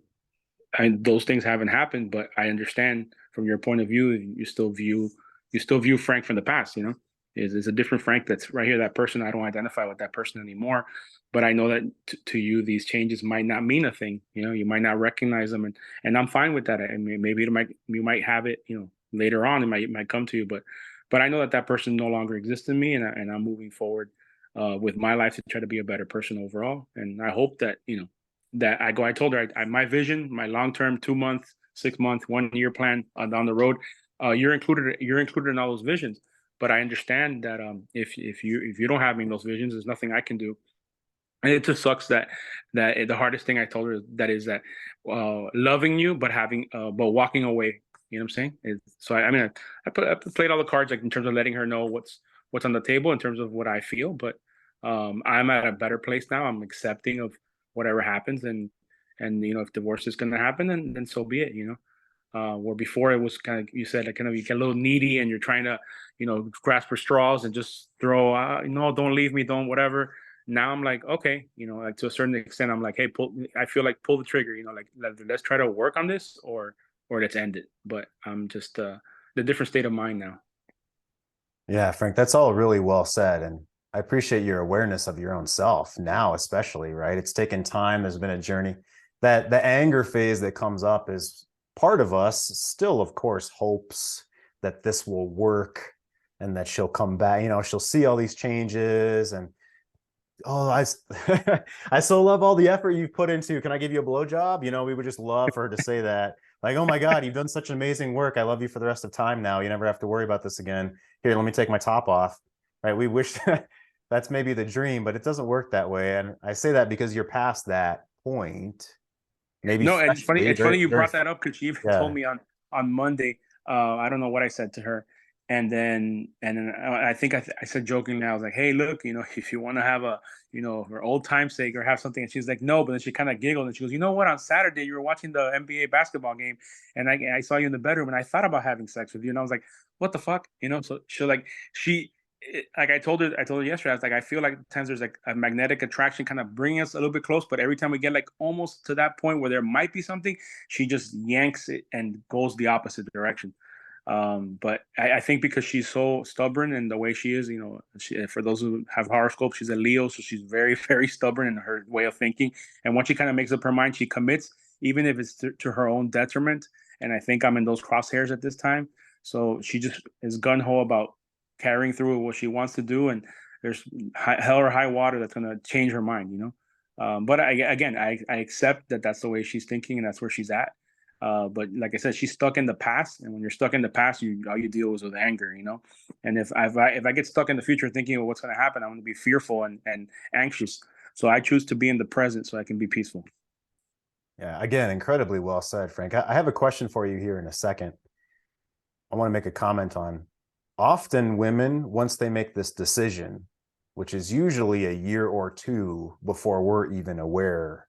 those things haven't happened, but I understand from your point of view, you still view Frank from the past, you know, is a different Frank that's right here, that person. I don't identify with that person anymore, but I know that to you, these changes might not mean a thing, you know, you might not recognize them, and I'm fine with that. I mean, maybe you might have it, you know, later on, it might come to you, but I know that that person no longer exists in me, and I'm moving forward with my life to try to be a better person overall. And I hope that, you know, that I told her my vision, my long-term 2 month, 6 month, 1 year plan down the road, you're included in all those visions. But I understand that if you don't have me in those visions, there's nothing I can do. And it just sucks that the hardest thing I told her that is that loving you, but walking away. You know what I'm saying? So I mean, I played all the cards, like, in terms of letting her know what's on the table in terms of what I feel. But I'm at a better place now. I'm accepting of whatever happens, and you know, if divorce is going to happen, then so be it. You know. Where before it was kind of, you said, like, kind of, you get a little needy and you're trying to, you know, grasp for straws and just throw, no, don't leave me, don't whatever. Now I'm like, okay, you know, like, to a certain extent, I'm like, hey, I feel like pull the trigger, you know, like, let's try to work on this, or let's end it. But I'm just the different state of mind now. Yeah, Frank, that's all really well said. And I appreciate your awareness of your own self now, especially, right? It's taken time. There's been a journey. That the anger phase that comes up is part of us still, of course, hopes that this will work and that she'll come back. You know, she'll see all these changes and, oh, I so love all the effort you've put into, can I give you a blowjob? You know, we would just love for her to say that. Like, oh my God, you've done such amazing work. I love you for the rest of time now. You never have to worry about this again. Here, let me take my top off. Right? We wish that's maybe the dream, but it doesn't work that way. And I say that because you're past that point. Maybe No, and it's funny you very, brought that up, because she even yeah. told me on Monday. I don't know what I said to her, and then I think I said jokingly, I was like, hey, look, you know, if you want to have a, you know, for old time's sake, or have something, and she's like, no, but then she kind of giggled and she goes, you know what, on Saturday you were watching the NBA basketball game, and I saw you in the bedroom, and I thought about having sex with you, and I was like, what the fuck, you know? So like, I told her yesterday, I was like, I feel like times there's like a magnetic attraction kind of bringing us a little bit close, but every time we get like almost to that point where there might be something, she just yanks it and goes the opposite direction. But I think because she's so stubborn in the way she is, you know, for those who have horoscopes, she's a Leo, so she's very, very stubborn in her way of thinking. And once she kind of makes up her mind, she commits, even if it's to her own detriment. And I think I'm in those crosshairs at this time. So she just is gun ho about carrying through what she wants to do, and there's hell or high water that's going to change her mind, you know. But I accept that that's the way she's thinking and that's where she's at. But like I said, she's stuck in the past, and when you're stuck in the past, all you deal is with anger, you know. And if I get stuck in the future thinking of what's going to happen, I'm going to be fearful and anxious. So I choose to be in the present so I can be peaceful. Yeah, again, incredibly well said, Frank. I have a question for you here in a second. I want to make a comment on, often women, once they make this decision, which is usually a year or two before we're even aware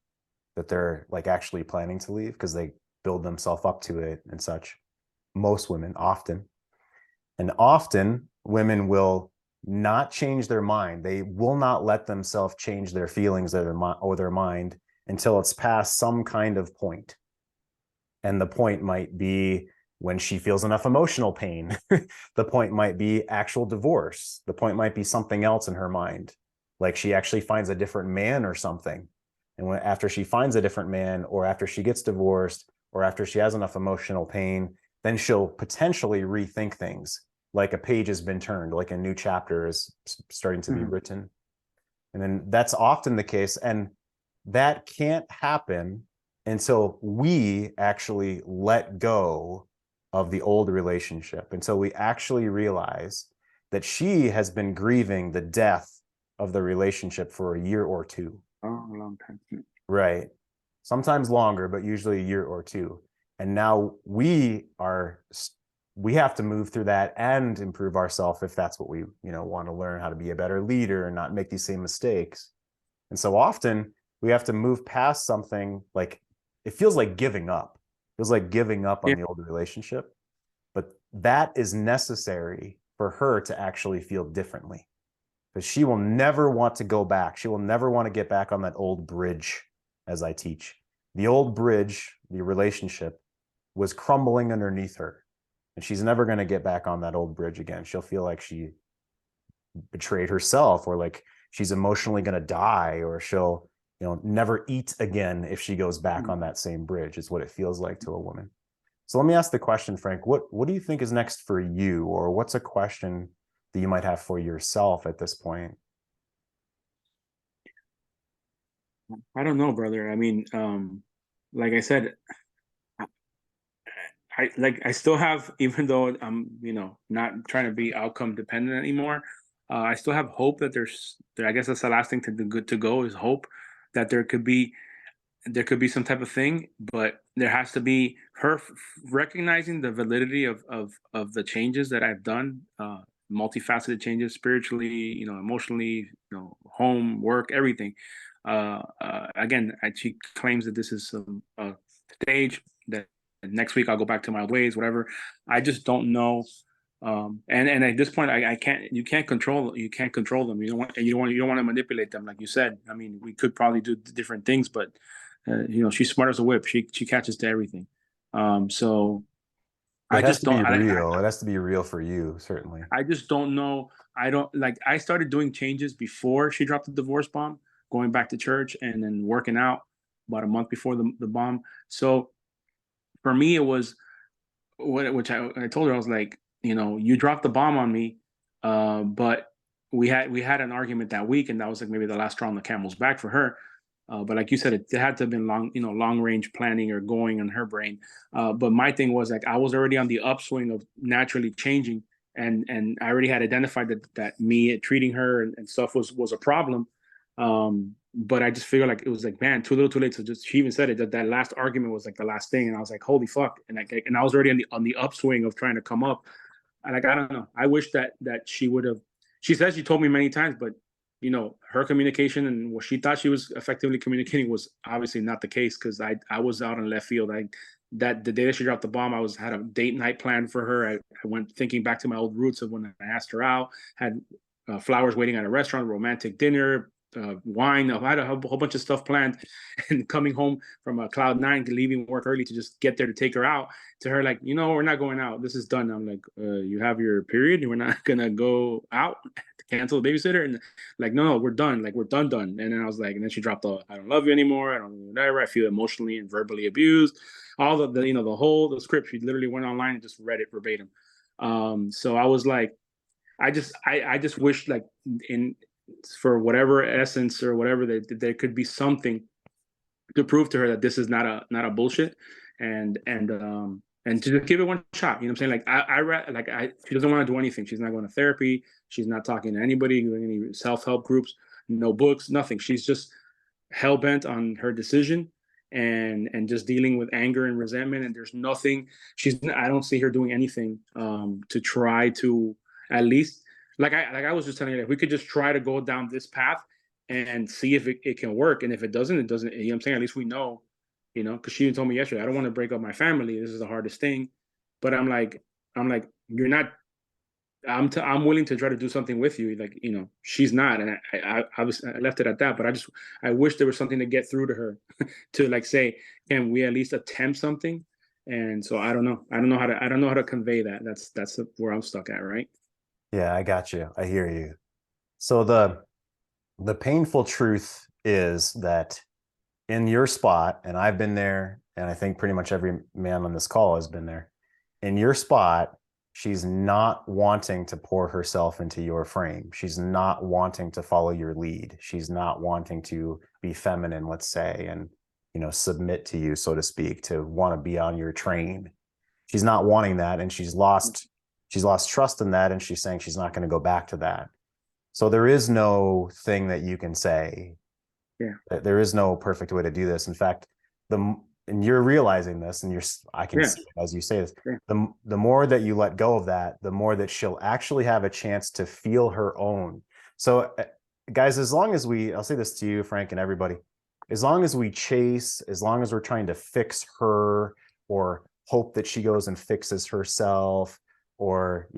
that they're like actually planning to leave, because they build themselves up to it and such. Most women, often women will not change their mind. They will not let themselves change their feelings or their mind until it's past some kind of point. And the point might be when she feels enough emotional pain. The point might be actual divorce. The point might be something else in her mind, like she actually finds a different man or something. And after she finds a different man, or after she gets divorced, or after she has enough emotional pain, then she'll potentially rethink things, like a page has been turned, like a new chapter is starting to be written. And then that's often the case. And that can't happen until we actually let go of the old relationship, until we actually realize that she has been grieving the death of the relationship for a year or two. Oh, a long time. Right. Sometimes longer, but usually a year or two. And now we have to move through that and improve ourselves, if that's what we, you know, want to learn how to be a better leader and not make these same mistakes. And so often we have to move past something, like it feels like giving up. It feels like giving up on the old relationship. But that is necessary for her to actually feel differently, because she will never want to go back. She will never want to get back on that old bridge, as I teach. the old bridge, the relationship, was crumbling underneath her. And she's never going to get back on that old bridge again. She'll feel like she betrayed herself, or like she's emotionally going to die, or she'll, never eat again if she goes back on that same bridge, is what it feels like to a woman. So let me ask the question, Frank, what do you think is next for you? Or what's a question that you might have for yourself at this point? I don't know, brother. I mean, like I said, I still have, even though I'm, not trying to be outcome dependent anymore, I still have hope that I guess that's the last thing to go is hope that there could be some type of thing, but there has to be her recognizing the validity of the changes that I've done, multifaceted changes, spiritually, emotionally, home, work, everything. Again, she claims that this is a stage, that next week I'll go back to my ways, whatever. I just don't know. And at this point, you can't control them. You don't want to manipulate them, like you said. I mean, we could probably do different things, but she's smart as a whip. She catches to everything. So it has to be real. It has to be real for you, certainly. I just don't know. I started doing changes before she dropped the divorce bomb, going back to church and then working out about a month before the bomb. So for me, it was which I told her, I was like, you dropped the bomb on me, but we had an argument that week, and that was like maybe the last straw on the camel's back for her. But like you said, it had to have been long range planning or going in her brain. But my thing was, like, I was already on the upswing of naturally changing, and I already had identified that me treating her and stuff was a problem. But I just figured, like, it was like, man, too little too late. So she even said it, that last argument was like the last thing. And I was like, holy fuck. And I was already on the upswing of trying to come up. And like, I don't know. I wish that she would have, she said she told me many times, but her communication and what she thought she was effectively communicating was obviously not the case, because I was out in left field. The day that she dropped the bomb, I had a date night planned for her. I went thinking back to my old roots of when I asked her out, had flowers waiting at a restaurant, romantic dinner, wine. I had a whole bunch of stuff planned, and coming home from a cloud nine, leaving work early to just get there to take her out. To her, like, we're not going out. This is done. I'm like, you have your period, and we're not gonna go out. Cancel the babysitter, and like, no, we're done. Like, we're done. And then I was like, and then she dropped the, I don't love you anymore. I don't whatever. I feel emotionally and verbally abused. All the the script. She literally went online and just read it verbatim. So I was like, I just wish, like, for whatever essence or whatever, that there could be something to prove to her that this is not a bullshit, and to just give it one shot. You know what I'm saying? Like, she doesn't want to do anything. She's not going to therapy. She's not talking to anybody, doing any self-help groups, no books, nothing. She's just hell-bent on her decision and just dealing with anger and resentment. And there's nothing, I don't see her doing anything to try to, at least, like I was just telling you, if we could just try to go down this path and see if it can work. And if it doesn't, you know what I'm saying? At least we know, because she even told me yesterday, I don't want to break up my family. This is the hardest thing. But I'm like, you're not, I'm willing to try to do something with you. Like, she's not. And I left it at that, but I wish there was something to get through to her to, like, say, can we at least attempt something? And so I don't know how to convey that. That's where I'm stuck at. Right. Yeah, I got you. I hear you. So the painful truth is that in your spot, and I've been there, and I think pretty much every man on this call has been there, in your spot, she's not wanting to pour herself into your frame. She's not wanting to follow your lead. She's not wanting to be feminine, let's say, and, submit to you, so to speak, to want to be on your train. She's not wanting that, and she's lost trust in that, and she's saying she's not going to go back to that. So there is no thing that you can say. Yeah. There is no perfect way to do this. In fact, and you're realizing this, and I can see it as you say this, the more that you let go of that, the more that she'll actually have a chance to feel her own. So guys, as long as I'll say this to you, Frank, and everybody, as long as we chase, as long as we're trying to fix her, or hope that she goes and fixes herself, or,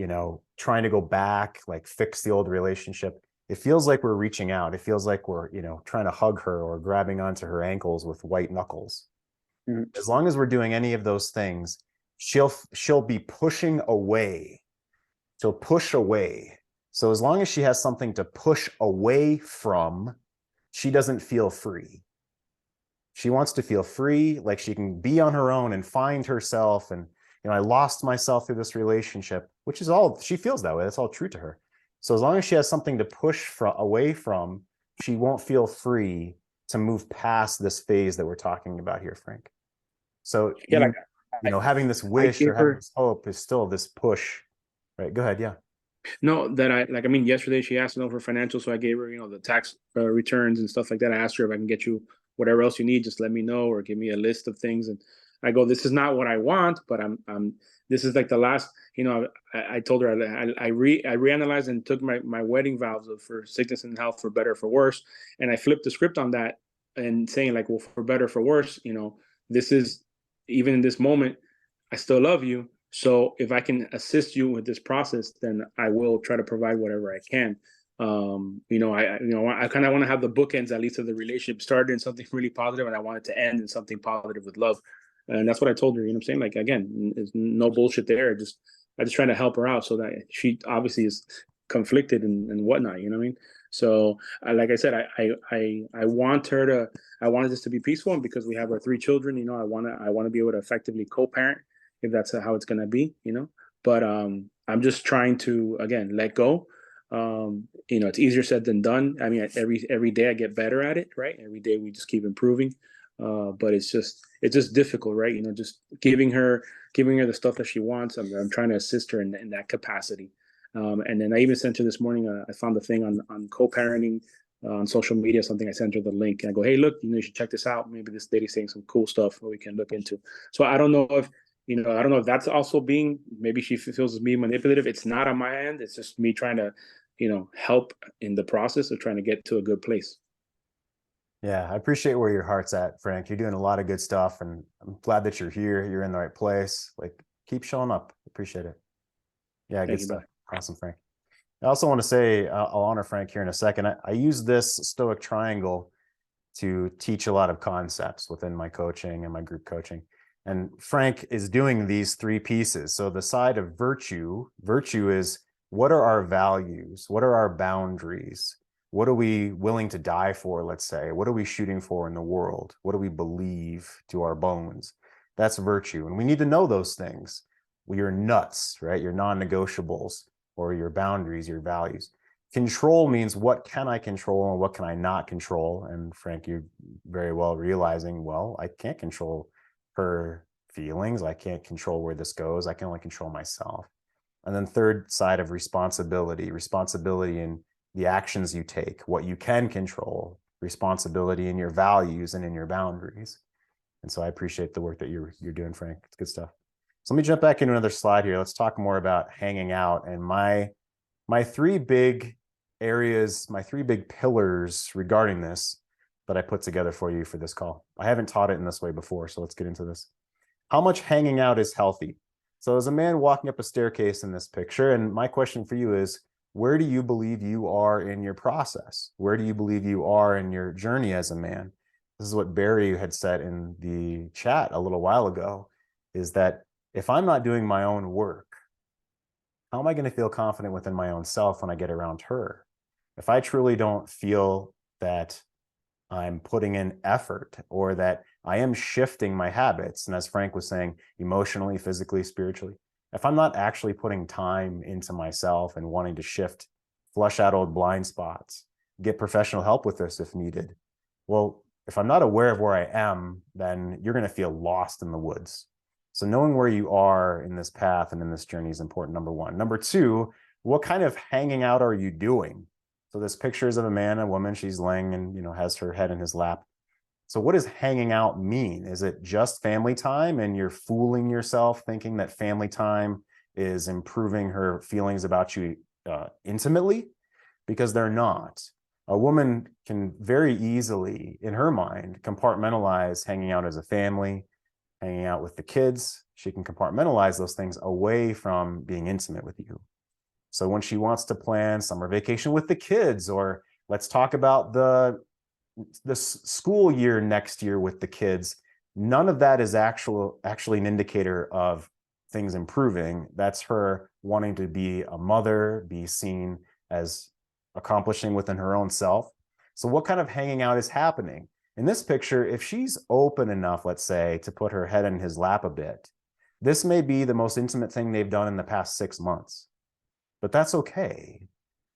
trying to go back, like fix the old relationship, it feels like we're reaching out. It feels like we're, trying to hug her or grabbing onto her ankles with white knuckles. As long as we're doing any of those things, she'll be pushing away. She'll push away. So as long as she has something to push away from, she doesn't feel free. She wants to feel free, like she can be on her own and find herself. And, I lost myself through this relationship, which is all, she feels that way. That's all true to her. So as long as she has something to push away from, she won't feel free to move past this phase that we're talking about here, Frank. So, Yeah, having this wish or having this hope is still this push, right? Go ahead. Yeah. No, yesterday she asked me for financials, so I gave her, the tax returns and stuff like that. I asked her if I can get you whatever else you need, just let me know, or give me a list of things. And I go, this is not what I want, but this is like the last, I told her I reanalyzed and took my wedding vows for sickness and health, for better, for worse. And I flipped the script on that and saying like, well, for better, for worse, this is, even in this moment, I still love you. So if I can assist you with this process, then I will try to provide whatever I can. I kind of want to have the bookends, at least, of the relationship started in something really positive, and I want it to end in something positive with love. And that's what I told her. You know what I'm saying? Like, again, there's no bullshit there. I just trying to help her out, so that she obviously is conflicted and whatnot. You know what I mean? So, like I said, I want this to be peaceful, and because we have our 3 children, I want to be able to effectively co-parent, if that's how it's going to be, but I'm just trying to, again, let go. It's easier said than done. I mean, every day I get better at it, right? Every day we just keep improving. But it's just difficult, right? Just giving her the stuff that she wants. I'm trying to assist her in that capacity. And then I even sent her this morning, I found a thing on co-parenting on social media, something. I sent her the link and I go, hey, look, you should check this out. Maybe this lady's saying some cool stuff that we can look into. So I don't know if, I don't know if that's also maybe she feels as being manipulative. It's not on my end. It's just me trying to, help in the process of trying to get to a good place. Yeah, I appreciate where your heart's at, Frank. You're doing a lot of good stuff, and I'm glad that you're here. You're in the right place. Like, keep showing up. Appreciate it. Yeah, good stuff. Awesome, Frank. I also want to say, I'll honor Frank here in a second. I use this stoic triangle to teach a lot of concepts within my coaching and my group coaching. And Frank is doing these 3 pieces. So the side of virtue is, what are our values? What are our boundaries? What are we willing to die for, let's say? What are we shooting for in the world? What do we believe to our bones? That's virtue. And we need to know those things. Well, your nuts, right? Your non-negotiables, or your boundaries, your values. Control means, what can I control and what can I not control? And Frank, you're very well realizing, well, I can't control her feelings. I can't control where this goes. I can only control myself. And then third side of responsibility in the actions you take, what you can control, responsibility in your values and in your boundaries. And so I appreciate the work that you're doing, Frank. It's good stuff. So let me jump back into another slide here. Let's talk more about hanging out, and my 3 big areas, my 3 big pillars regarding this that I put together for you for this call. I haven't taught it in this way before, so let's get into this. How much hanging out is healthy? So as a man walking up a staircase in this picture, and my question for you is, where do you believe you are in your process? Where do you believe you are in your journey as a man? This is what Barry had said in the chat a little while ago, is that if I'm not doing my own work, how am I going to feel confident within my own self when I get around her? If I truly don't feel that I'm putting in effort, or that I am shifting my habits, and as Frank was saying, emotionally, physically, spiritually, if I'm not actually putting time into myself and wanting to shift, flush out old blind spots, get professional help with this if needed, well, if I'm not aware of where I am, then you're going to feel lost in the woods. So knowing where you are in this path and in this journey is important, number 1. Number 2, what kind of hanging out are you doing? So this picture is of a man and a woman. She's laying and, has her head in his lap. So what does hanging out mean? Is it just family time and you're fooling yourself thinking that family time is improving her feelings about you intimately? Because they're not. A woman can very easily, in her mind, compartmentalize hanging out as a family, hanging out with the kids. She can compartmentalize those things away from being intimate with you. So when she wants to plan summer vacation with the kids, or let's talk about the school year next year with the kids, None of that is actually an indicator of things improving. That's her wanting to be a mother, be seen as accomplishing within her own self. So what kind of hanging out is happening? In this picture, if she's open enough, let's say, to put her head in his lap a bit, this may be the most intimate thing they've done in the past 6 months. But that's okay.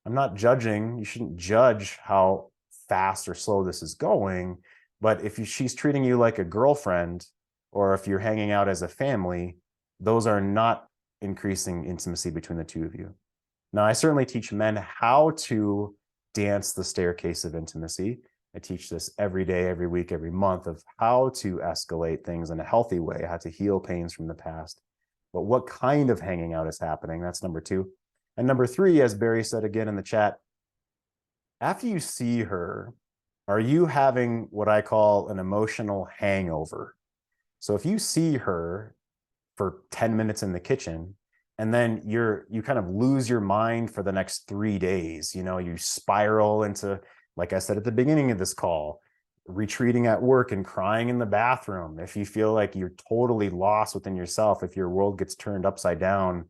I'm not judging. You shouldn't judge how fast or slow this is going. But if she's treating you like a girlfriend, or if you're hanging out as a family, those are not increasing intimacy between the two of you. Now, I certainly teach men how to dance the staircase of intimacy. I teach this every day, every week, every month, of how to escalate things in a healthy way, how to heal pains from the past. But what kind of hanging out is happening? That's number 2. And number 3, as Barry said again in the chat, after you see her, are you having what I call an emotional hangover? So if you see her for 10 minutes in the kitchen, and then you kind of lose your mind for the next 3 days, you spiral into, like I said at the beginning of this call, retreating at work and crying in the bathroom. If you feel like you're totally lost within yourself, if your world gets turned upside down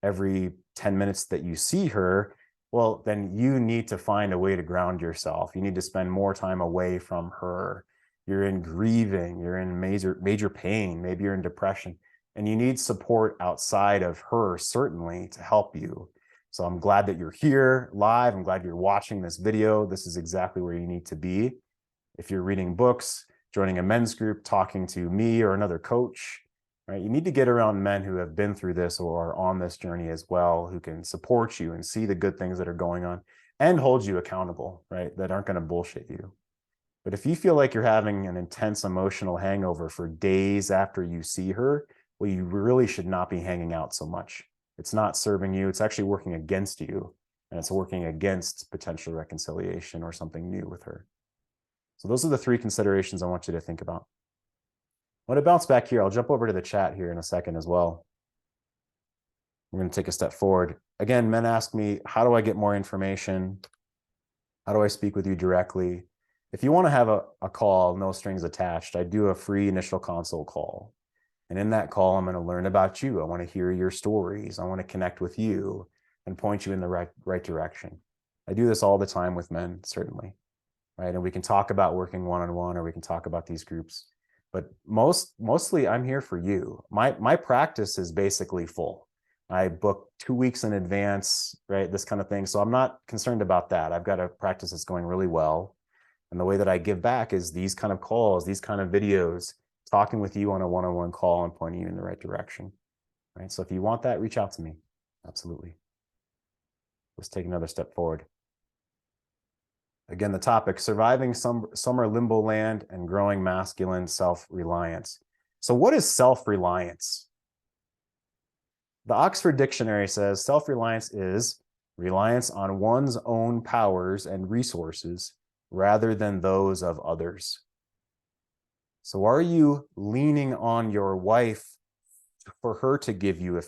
every 10 minutes that you see her, well, then you need to find a way to ground yourself. You need to spend more time away from her. You're in grieving, you're in major pain, maybe you're in depression, and you need support outside of her, certainly, to help you. So I'm glad that you're here live. I'm glad you're watching this video. This is exactly where you need to be. If you're reading books, joining a men's group, talking to me or another coach, right? You need to get around men who have been through this or are on this journey as well, who can support you and see the good things that are going on and hold you accountable, right? That aren't going to bullshit you. But if you feel like you're having an intense emotional hangover for days after you see her, well, you really should not be hanging out so much. It's not serving you. It's actually working against you, and it's working against potential reconciliation or something new with her. So those are the 3 considerations I want you to think about. I want to bounce back here. I'll jump over to the chat here in a second as well. We're going to take a step forward. Again, men ask me, how do I get more information? How do I speak with you directly? If you want to have a call, no strings attached, I do a free initial consult call. And in that call, I'm going to learn about you. I want to hear your stories. I want to connect with you and point you in the right direction. I do this all the time with men, certainly, right? And we can talk about working one-on-one, or we can talk about these groups. But mostly I'm here for you. My practice is basically full. I book 2 weeks in advance, right? This kind of thing. So I'm not concerned about that. I've got a practice that's going really well. And the way that I give back is these kind of calls, these kind of videos, talking with you on a one-on-one call and pointing you in the right direction, right? So if you want that, reach out to me. Absolutely. Let's take another step forward. Again, the topic, surviving summer limbo land and growing masculine self-reliance. So what is self-reliance? The Oxford Dictionary says self-reliance is reliance on one's own powers and resources rather than those of others. So are you leaning on your wife for her to give you a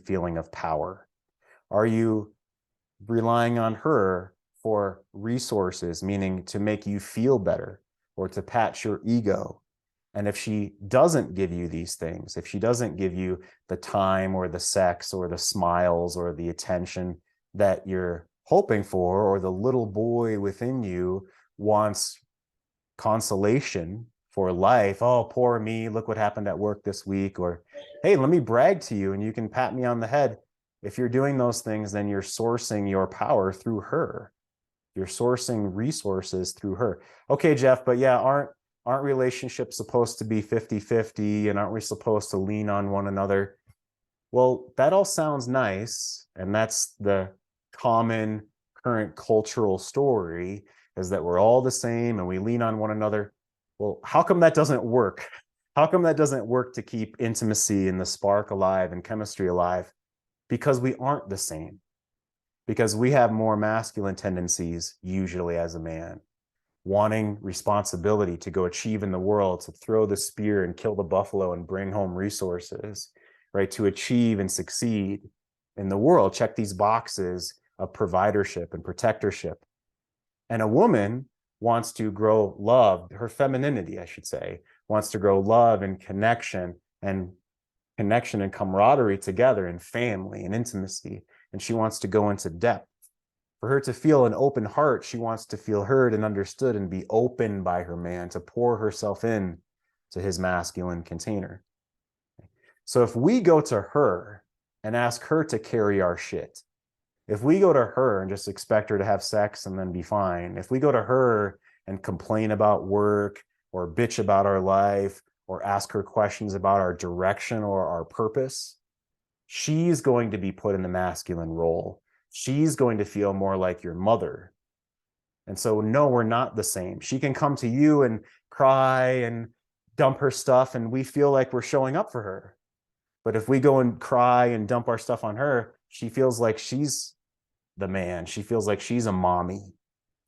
feeling of power? Are you relying on her for resources, meaning to make you feel better or to pat your ego? And if she doesn't give you these things, if she doesn't give you the time or the sex or the smiles or the attention that you're hoping for, or the little boy within you wants consolation for life, oh, poor me, look what happened at work this week, or hey, let me brag to you and you can pat me on the head. If you're doing those things, then you're sourcing your power through her. You're sourcing resources through her. Okay, Jeff, but yeah, aren't relationships supposed to be 50-50, and aren't we supposed to lean on one another? Well, that all sounds nice, and that's the common current cultural story, is that we're all the same and we lean on one another. Well, how come that doesn't work? How come that doesn't work to keep intimacy and the spark alive and chemistry alive? Because we aren't the same. Because we have more masculine tendencies, usually as a man, wanting responsibility to go achieve in the world, to throw the spear and kill the buffalo and bring home resources, right? To achieve and succeed in the world, check these boxes of providership and protectorship. And a woman wants to grow love, her femininity, I should say, wants to grow love and connection and camaraderie together and family and intimacy. And she wants to go into depth. For her to feel an open heart, she wants to feel heard and understood and be open by her man, to pour herself in to his masculine container. So if we go to her and ask her to carry our shit, if we go to her and just expect her to have sex and then be fine, if we go to her and complain about work or bitch about our life or ask her questions about our direction or our purpose, she's going to be put in the masculine role. She's going to feel more like your mother. And so, no, we're not the same. She can come to you and cry and dump her stuff, and we feel like we're showing up for her. But if we go and cry and dump our stuff on her, she feels like she's the man. She feels like she's a mommy.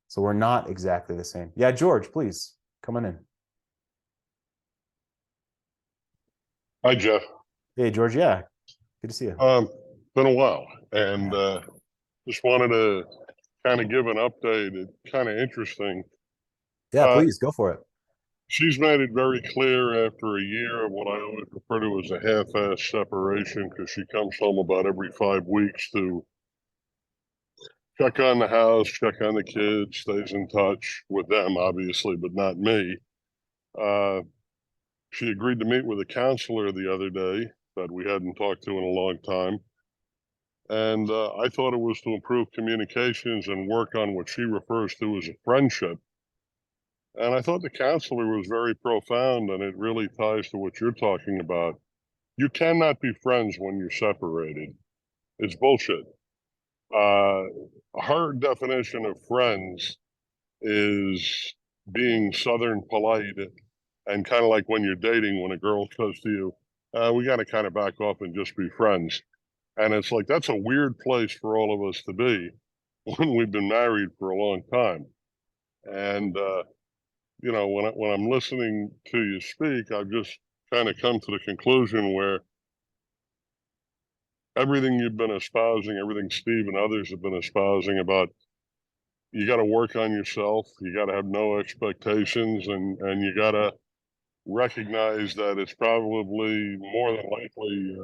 So we're not exactly the same. Yeah, George, please come on in. Hi, Jeff. Hey, George. Yeah, good to see you. Been a while, and just wanted to kind of give an update. It's kind of interesting. Yeah, please go for it. She's made it very clear after a year of what I always refer to as a half-ass separation, because she comes home about every 5 weeks to check on the house, check on the kids, stays in touch with them, obviously, but not me. She agreed to meet with a counselor the other day that we hadn't talked to in a long time. And I thought it was to improve communications and work on what she refers to as a friendship. And I thought the counselor was very profound, and it really ties to what you're talking about. You cannot be friends when you're separated. It's bullshit. Her definition of friends is being Southern polite and kind of like when you're dating, when a girl says to you, we got to kind of back off and just be friends. And it's like, that's a weird place for all of us to be when we've been married for a long time. And, you know, when I'm listening to you speak, I've just kind of come to the conclusion where everything you've been espousing, everything Steve and others have been espousing about, you got to work on yourself, you got to have no expectations, and you got to recognize that it's probably more than likely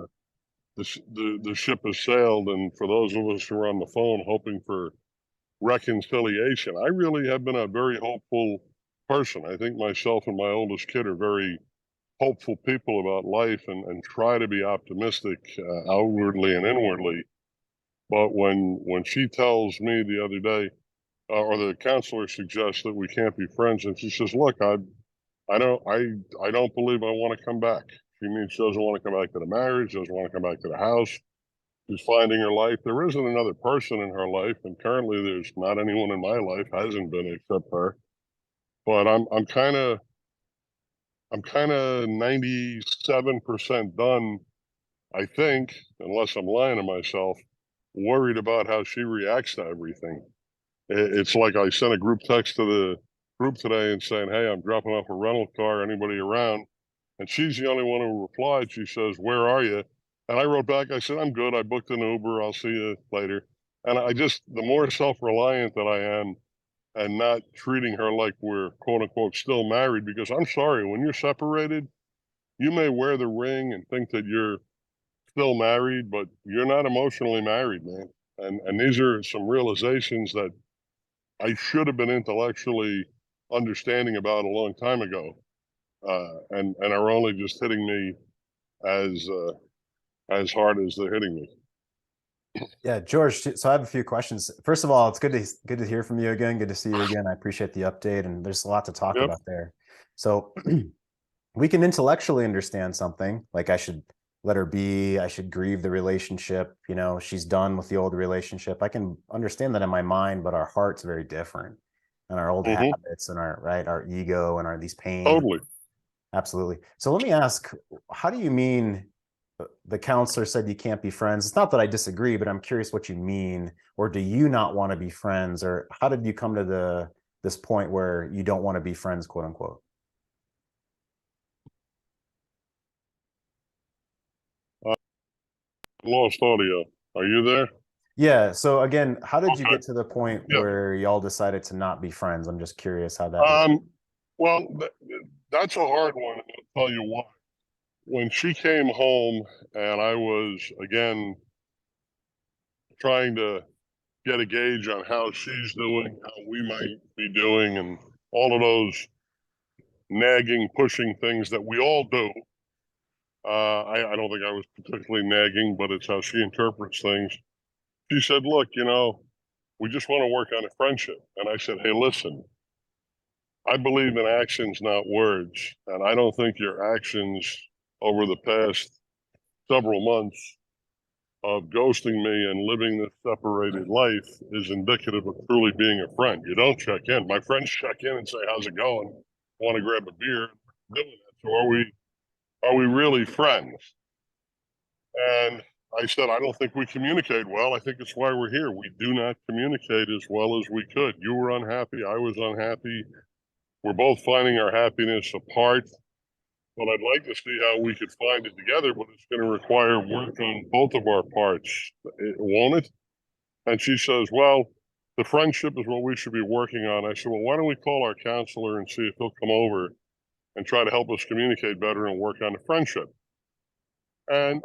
the ship has sailed. And for those of us who are on the phone hoping for reconciliation, I really have been a very hopeful person. I think myself and my oldest kid are very hopeful people about life and try to be optimistic outwardly and inwardly. But when she tells me the other day, or the counselor suggests that we can't be friends, and she says, "Look, I don't believe I want to come back." She means she doesn't want to come back to the marriage, doesn't want to come back to the house. She's finding her life. There isn't another person in her life, and currently there's not anyone in my life, hasn't been except her. But I'm kind of 97% done, I think, unless I'm lying to myself, worried about how she reacts to everything. It's like I sent a group text to the group today and saying, "Hey, I'm dropping off a rental car. Anybody around?" And she's the only one who replied. She says, "Where are you?" And I wrote back, I said, "I'm good. I booked an Uber. I'll see you later." And the more self-reliant that I am and not treating her like we're quote unquote still married, because I'm sorry, when you're separated, you may wear the ring and think that you're still married, but you're not emotionally married, man. And these are some realizations that I should have been intellectually understanding about a long time ago, and are only just hitting me as hard as they're hitting me. Yeah, George. So I have a few questions. First of all, it's good to hear from you again. Good to see you again. I appreciate the update, and there's a lot to talk Yep. about there. So we can intellectually understand something like I should let her be. I should grieve the relationship. You know, she's done with the old relationship. I can understand that in my mind, but our heart's very different, and our old habits and our ego and these pains. Totally. Absolutely. So let me ask, how do you mean the counselor said you can't be friends? It's not that I disagree, but I'm curious what you mean. Or do you not want to be friends? Or how did you come to this point where you don't want to be friends, quote unquote? Lost audio. Are you there? Yeah. So again, how did you Okay. get to the point Yeah. where y'all decided to not be friends? I'm just curious how that Well, that's a hard one. I'll tell you why. When she came home and I was, again, trying to get a gauge on how she's doing, how we might be doing, and all of those nagging, pushing things that we all do. I don't think I was particularly nagging, but it's how she interprets things. She said, look, we just want to work on a friendship. And I said, hey, listen, I believe in actions, not words. And I don't think your actions over the past several months of ghosting me and living this separated life is indicative of truly being a friend. You don't check in. My friends check in and say, how's it going? Want to grab a beer? Doing that. So are we really friends? And I said, I don't think we communicate well. I think it's why we're here. We do not communicate as well as we could. You were unhappy. I was unhappy. We're both finding our happiness apart. But I'd like to see how we could find it together, but it's going to require work on both of our parts, won't it? And she says, well, the friendship is what we should be working on. I said, well, why don't we call our counselor and see if he'll come over and try to help us communicate better and work on the friendship. And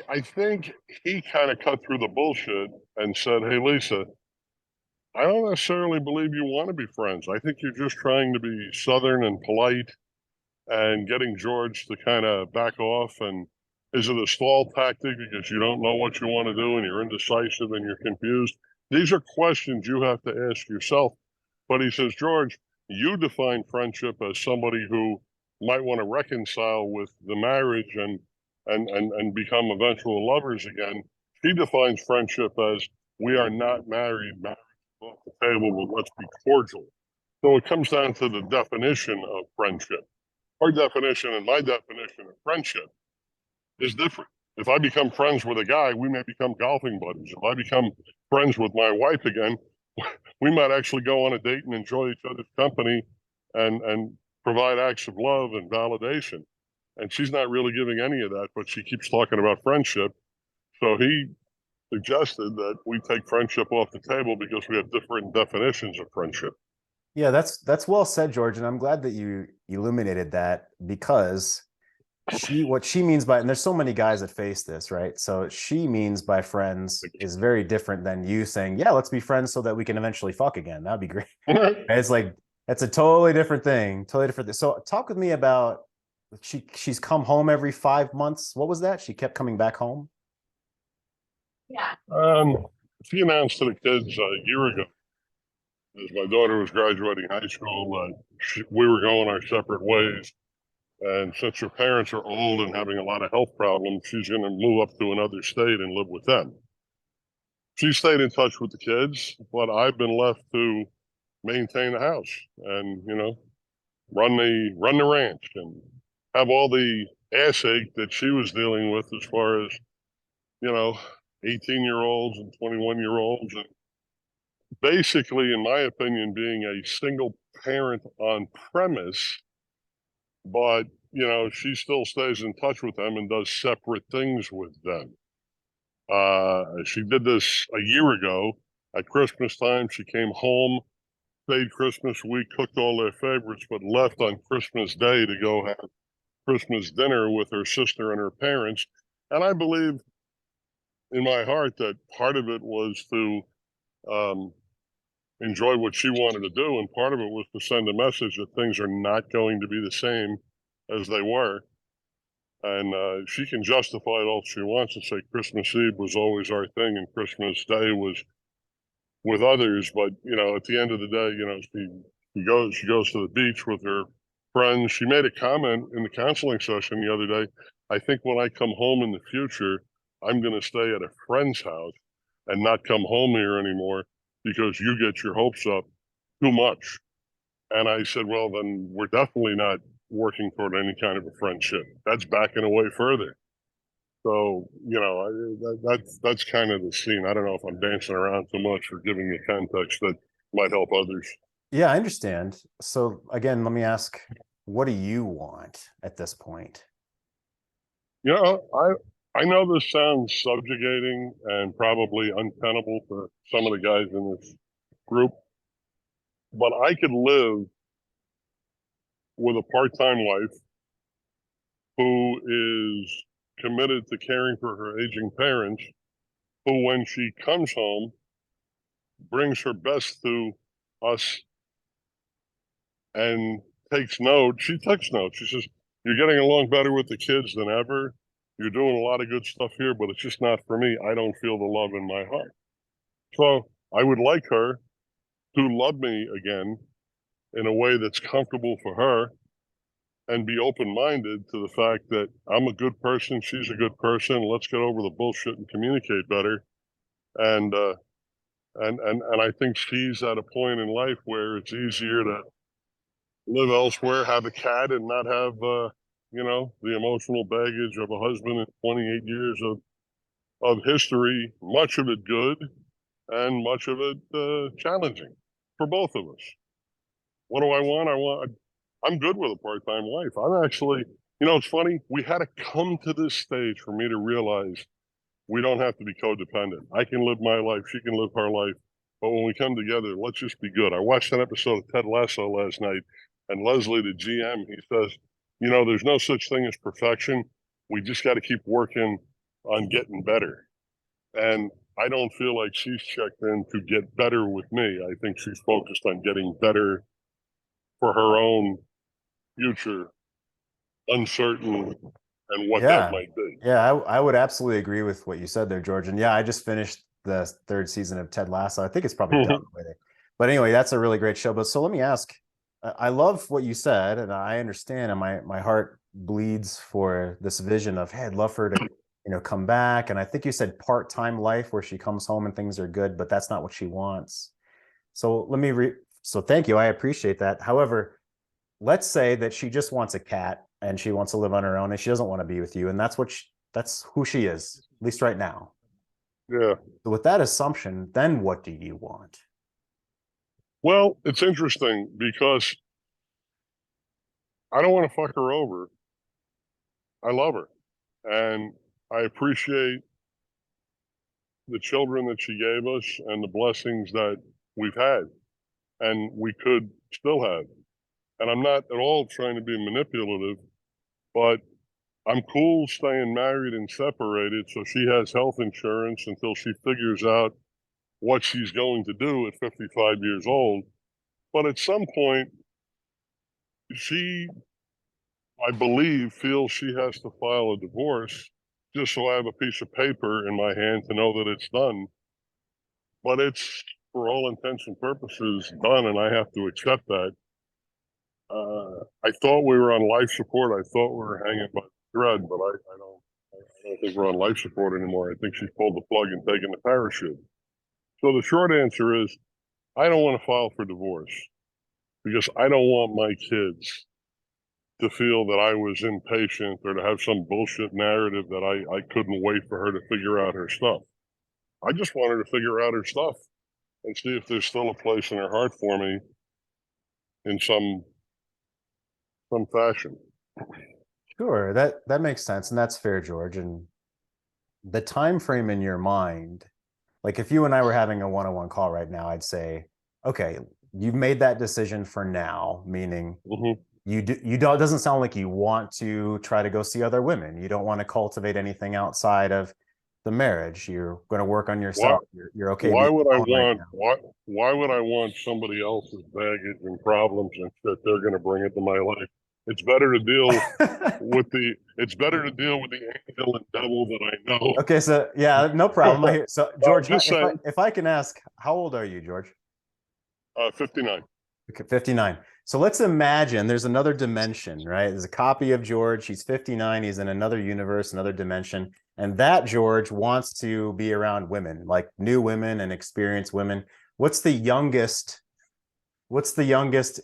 I think he kind of cut through the bullshit and said, hey, Lisa, I don't necessarily believe you want to be friends. I think you're just trying to be Southern and polite and getting George to kind of back off. And is it a stall tactic because you don't know what you want to do and you're indecisive and you're confused? These are questions you have to ask yourself. But he says, George, you define friendship as somebody who might want to reconcile with the marriage and become eventual lovers again. She defines friendship as we are not married, marriage is off the table, but let's be cordial. So it comes down to the definition of friendship. Her definition and my definition of friendship is different. If I become friends with a guy, we may become golfing buddies. If I become friends with my wife again, we might actually go on a date and enjoy each other's company and provide acts of love and validation. And she's not really giving any of that, but she keeps talking about friendship. So he suggested that we take friendship off the table because we have different definitions of friendship. Yeah, that's well said, George, and I'm glad that you illuminated that, because what she means by, and there's so many guys that face this, right? So she means by friends is very different than you saying, yeah, let's be friends so that we can eventually fuck again. That'd be great. It's like, that's a totally different thing. Totally different thing. So talk with me about, she's come home every 5 months. What was that? She kept coming back home? Yeah. She announced to the kids a year ago, as my daughter was graduating high school, we were going our separate ways. And since her parents are old and having a lot of health problems, she's going to move up to another state and live with them. She stayed in touch with the kids, but I've been left to maintain the house and, run the ranch and have all the ass ache that she was dealing with as far as, 18-year-olds and 21-year-olds. And basically, in my opinion, being a single parent on premise, but she still stays in touch with them and does separate things with them. She did this a year ago at Christmas time. She came home, stayed Christmas week, cooked all their favorites, but left on Christmas Day to go have Christmas dinner with her sister and her parents. And I believe in my heart that part of it was to enjoy what she wanted to do, and part of it was to send a message that things are not going to be the same as they were. And she can justify it all she wants and say Christmas Eve was always our thing and Christmas Day was with others. But, at the end of the day, she goes to the beach with her friends. She made a comment in the counseling session the other day. I think when I come home in the future, I'm going to stay at a friend's house and not come home here anymore because you get your hopes up too much. And I said, well, then we're definitely not working toward any kind of a friendship. That's backing away further. So, that's kind of the scene. I don't know if I'm dancing around too much or giving you context that might help others. Yeah, I understand. So again, let me ask, what do you want at this point? I know this sounds subjugating and probably untenable for some of the guys in this group, but I could live with a part-time wife who is committed to caring for her aging parents, who, when she comes home, brings her best to us and takes note. She takes notes. She says, "You're getting along better with the kids than ever. You're doing a lot of good stuff here, but it's just not for me. I don't feel the love in my heart." So I would like her to love me again in a way that's comfortable for her and be open-minded to the fact that I'm a good person, she's a good person. Let's get over the bullshit and communicate better. And I think she's at a point in life where it's easier to live elsewhere, have a cat, and not have the emotional baggage of a husband and 28 years of history, much of it good and much of it challenging for both of us. What do I want? I'm good with a part-time wife. I'm actually, it's funny. We had to come to this stage for me to realize we don't have to be codependent. I can live my life. She can live her life. But when we come together, let's just be good. I watched an episode of Ted Lasso last night, and Leslie, the GM, he says, there's no such thing as perfection. We just got to keep working on getting better. And I don't feel like she's checked in to get better with me. I think she's focused on getting better for her own future, uncertain, and what that might be. Yeah, I would absolutely agree with what you said there, George. And yeah, I just finished the 3rd season of Ted Lasso. I think it's probably done with it. But anyway, that's a really great show. But so let me ask, I love what you said, and I understand, and my heart bleeds for this vision of, hey, I'd love for her to come back. And I think you said part-time life where she comes home and things are good, but that's not what she wants. So so thank you. I appreciate that. However, let's say that she just wants a cat and she wants to live on her own and she doesn't want to be with you. And that's that's who she is, at least right now. Yeah. So with that assumption, then what do you want? Well, it's interesting because I don't want to fuck her over. I love her and I appreciate the children that she gave us and the blessings that we've had and we could still have. And I'm not at all trying to be manipulative, but I'm cool staying married and separated so she has health insurance until she figures out what she's going to do at 55 years old. But at some point, she, I believe, feels she has to file a divorce just so I have a piece of paper in my hand to know that it's done. But it's, for all intents and purposes, done, and I have to accept that. I thought we were on life support. I thought we were hanging by the thread, but I don't think we're on life support anymore. I think she's pulled the plug and taken the parachute. So the short answer is, I don't want to file for divorce because I don't want my kids to feel that I was impatient or to have some bullshit narrative that I couldn't wait for her to figure out her stuff. I just want her to figure out her stuff and see if there's still a place in her heart for me in some fashion. Sure, that makes sense, and that's fair, George. And the time frame in your mind, like if you and I were having a one-on-one call right now, I'd say, okay, you've made that decision for now, meaning it doesn't sound like you want to try to go see other women. You don't want to cultivate anything outside of the marriage. You're going to work on yourself. You're okay. Why would I want somebody else's baggage and problems and shit? They're going to bring it to my life. It's better to deal with the angel and devil that I know. Okay, so yeah, no problem. So George, if I can ask, how old are you, George? 59. Okay, 59. So let's imagine there's another dimension, right? There's a copy of George. He's 59. He's in another universe, another dimension. And that George wants to be around women, like new women and experienced women. What's the youngest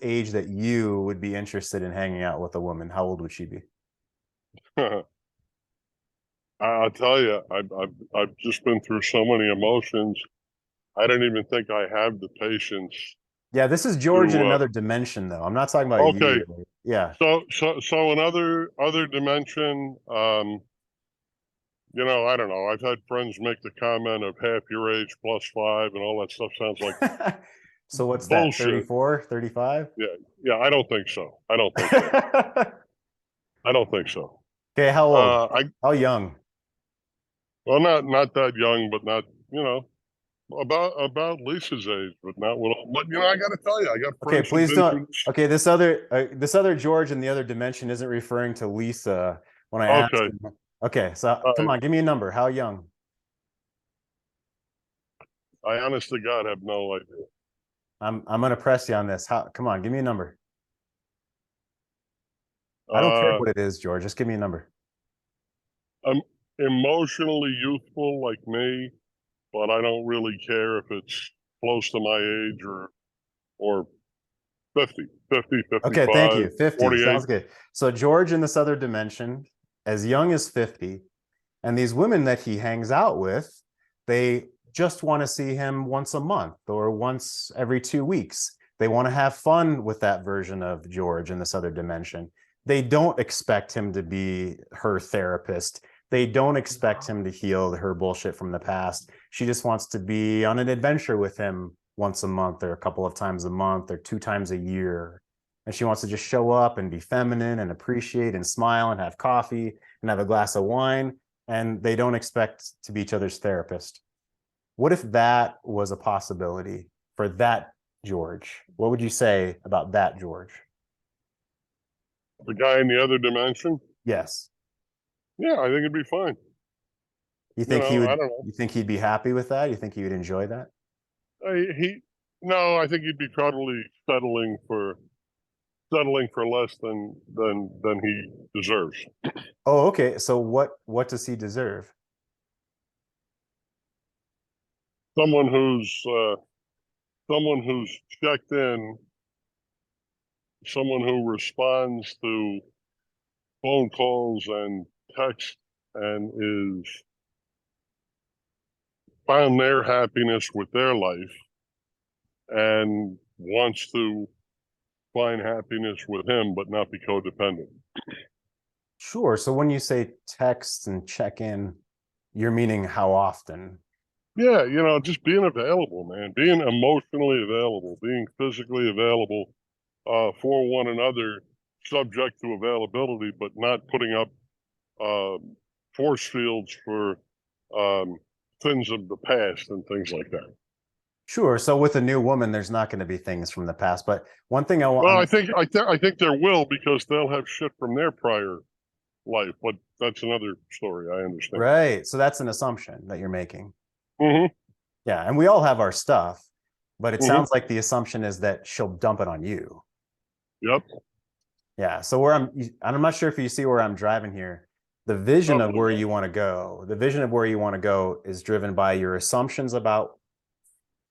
age that you would be interested in hanging out with a woman? How old would she be? I'll tell you, I've just been through so many emotions. I don't even think I have the patience. Yeah, this is George in another dimension, though. I'm not talking about you. Yeah. So another dimension. You know, I don't know. I've had friends make the comment of half your age plus 5 and all that stuff sounds like So what's that, bullshit. 34, 35? Yeah, I don't think so. I don't think so. I don't think so. Okay, how old? How young? Well, not that young, but not, you know, about Lisa's age, but not what. But you know, I got to tell you, I got Okay, friends. please don't. Okay, this other George in the other dimension isn't referring to Lisa when I asked Okay. him. Okay, so come on, give me a number. How young? I honest to God have no idea. I'm gonna press you on this. Come on, give me a number. I don't care what it is, George. Just give me a number. I'm emotionally youthful like me, but I don't really care if it's close to my age or 50, 55, Okay, thank you. 50 48. sounds good. So George in this other dimension, as young as 50, and these women that he hangs out with, they just want to see him once a month or once every 2 weeks. They want to have fun with that version of George in this other dimension. They don't expect him to be her therapist. They don't expect him to heal her bullshit from the past. She just wants to be on an adventure with him once a month or a couple of times a month or 2 times a year. And she wants to just show up and be feminine and appreciate and smile and have coffee and have a glass of wine. And they don't expect to be each other's therapist. What if that was a possibility for that George? What would you say about that George? The guy in the other dimension? Yes. Yeah, I think it'd be fine. You think he would? I don't know. You think he'd be happy with that? You think he would enjoy that? No, I think he'd be probably settling for less than he deserves. Oh, okay. So what does he deserve? Someone who's checked in, someone who responds to phone calls and texts and is found their happiness with their life and wants to find happiness with him but not be codependent. Sure. So when you say text and check in, you're meaning how often? Yeah, you know, just being available, man, being emotionally available, being physically available for one another, subject to availability, but not putting up force fields for things of the past and things like that. Sure. So with a new woman, there's not going to be things from the past. But one thing I want. Well, I think there will, because they'll have shit from their prior life, but that's another story. I understand. Right. So that's an assumption that you're making. Mm-hmm. Yeah, and we all have our stuff, but it Mhm. sounds like the assumption is that she'll dump it on you. Yep. Yeah. So I'm not sure if you see where I'm driving here. The vision of where you want to go, the vision of where you want to go is driven by your assumptions about,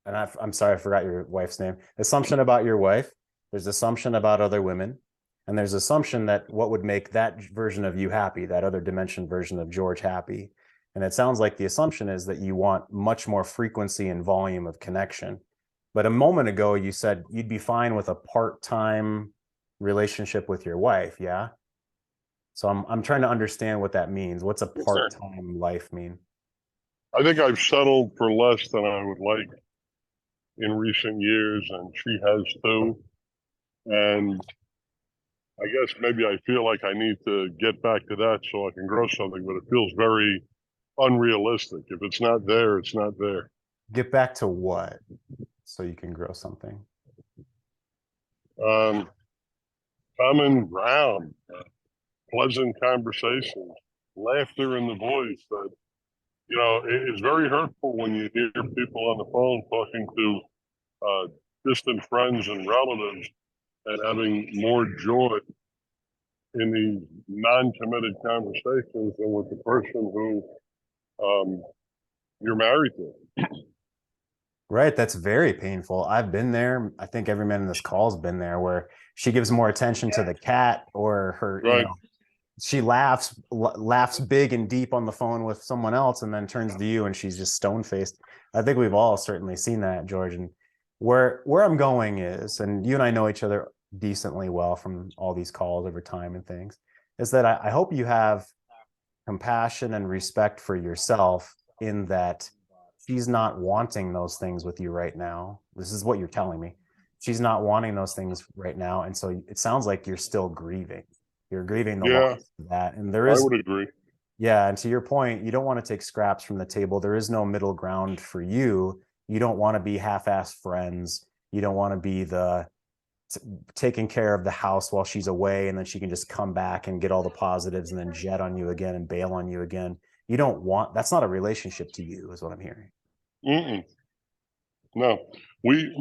and I'm sorry, I forgot your wife's name. Assumption about your wife. There's assumption about other women. And there's assumption that what would make that version of you happy, that other dimension version of George happy. And it sounds like the assumption is that you want much more frequency and volume of connection. But a moment ago, you said you'd be fine with a part-time relationship with your wife, yeah? So I'm trying to understand what that means. What's a part-time life mean? I think I've settled for less than I would like in recent years, and she has too. And I guess maybe I feel like I need to get back to that so I can grow something, but it feels very unrealistic. If it's not there, it's not there. Get back to what? So you can grow something. Common ground, pleasant conversations, laughter in the voice. That, you know, it's very hurtful when you hear people on the phone talking to distant friends and relatives and having more joy in these non-committed conversations than with the person who you're married to. Right. That's very painful. I've been there. I think every man in this call's been there, where she gives more attention to the cat, or her, Right. you know, she laughs big and deep on the phone with someone else and then turns to you and she's just stone-faced. I think we've all certainly seen that, George. And where I'm going is, and you and I know each other decently well from all these calls over time and things, is that I hope you have compassion and respect for yourself in that she's not wanting those things with you right now. This is what you're telling me. She's not wanting those things right now. And so it sounds like you're still grieving. You're grieving the Yeah, loss of that. And there I is, would agree. yeah. And to your point, you don't want to take scraps from the table. There is no middle ground for you. You don't want to be half-assed friends. You don't want to be the taking care of the house while she's away, and then she can just come back and get all the positives and then jet on you again and bail on you again. You don't want, that's not a relationship to you, is what I'm hearing. Mm-mm. No, we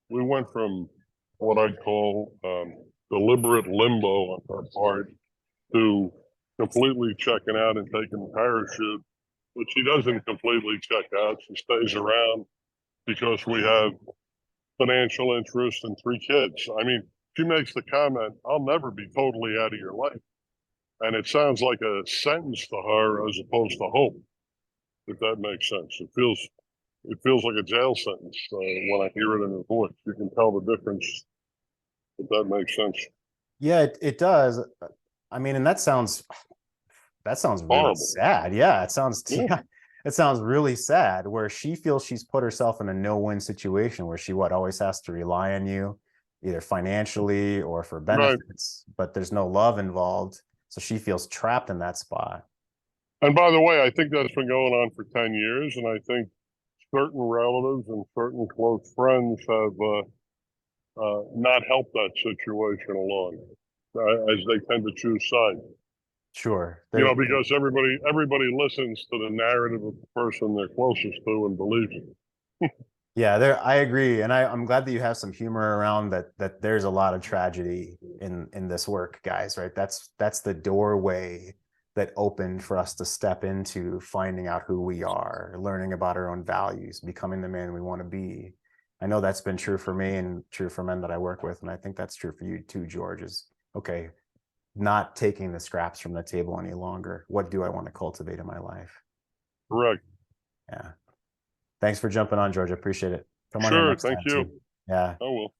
went from what I'd call deliberate limbo on her part to completely checking out and taking the parachute. But she doesn't completely check out. She stays around because we have financial interest and 3 kids. I mean, she makes the comment, "I'll never be totally out of your life." And it sounds like a sentence to her as opposed to hope, if that makes sense. It feels like a jail sentence when I hear it in her voice. You can tell the difference, if that makes sense. Yeah, it does. I mean, and that sounds really Horrible. sad. Yeah, it sounds Yeah. it sounds really sad where she feels she's put herself in a no-win situation where she always has to rely on you, either financially or for benefits, but there's no love involved. So she feels trapped in that spot. And by the way, I think that's been going on for 10 years. And I think certain relatives and certain close friends have not helped that situation along, as they tend to choose sides. Sure. You know, because everybody listens to the narrative of the person they're closest to and believes it. Yeah, I agree. And I'm glad that you have some humor around that there's a lot of tragedy in this work, guys, right? That's the doorway that opened for us to step into finding out who we are, learning about our own values, becoming the man we want to be. I know that's been true for me and true for men that I work with. And I think that's true for you too, George, is okay, not taking the scraps from the table any longer. What do I want to cultivate in my life? Correct. Yeah. Thanks for jumping on, George. I appreciate it. Come on here Sure, next thank time, you. too. Yeah. I will.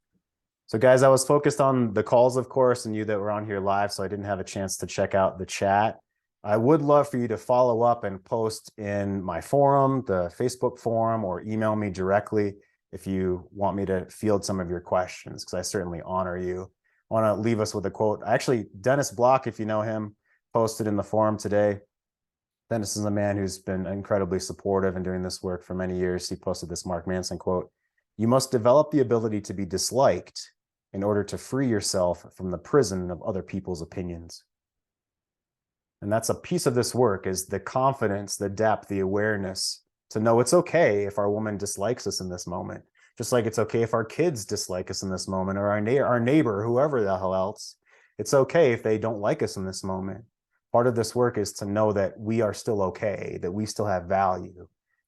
So guys, I was focused on the calls, of course, and you that were on here live, so I didn't have a chance to check out the chat. I would love for you to follow up and post in my forum, the Facebook forum, or email me directly if you want me to field some of your questions, because I certainly honor you. I want to leave us with a quote. Actually, Dennis Block, if you know him, posted in the forum today. Dennis is a man who's been incredibly supportive and doing this work for many years. He posted this Mark Manson quote: "You must develop the ability to be disliked in order to free yourself from the prison of other people's opinions." And that's a piece of this work, is the confidence, the depth, the awareness to know it's okay if our woman dislikes us in this moment. Just like it's okay if our kids dislike us in this moment, or our neighbor, whoever the hell else. It's okay if they don't like us in this moment. Part of this work is to know that we are still okay, that we still have value,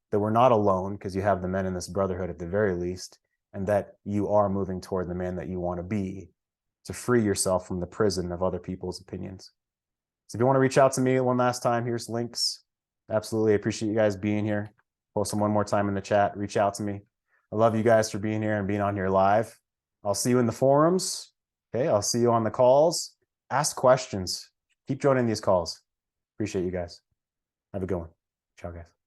that we're not alone, because you have the men in this brotherhood at the very least, and that you are moving toward the man that you want to be, to free yourself from the prison of other people's opinions. So if you want to reach out to me one last time, here's links. Absolutely appreciate you guys being here. Post them one more time in the chat. Reach out to me. I love you guys for being here and being on here live. I'll see you in the forums. Okay, I'll see you on the calls. Ask questions. Keep joining these calls. Appreciate you guys. Have a good one. Ciao, guys.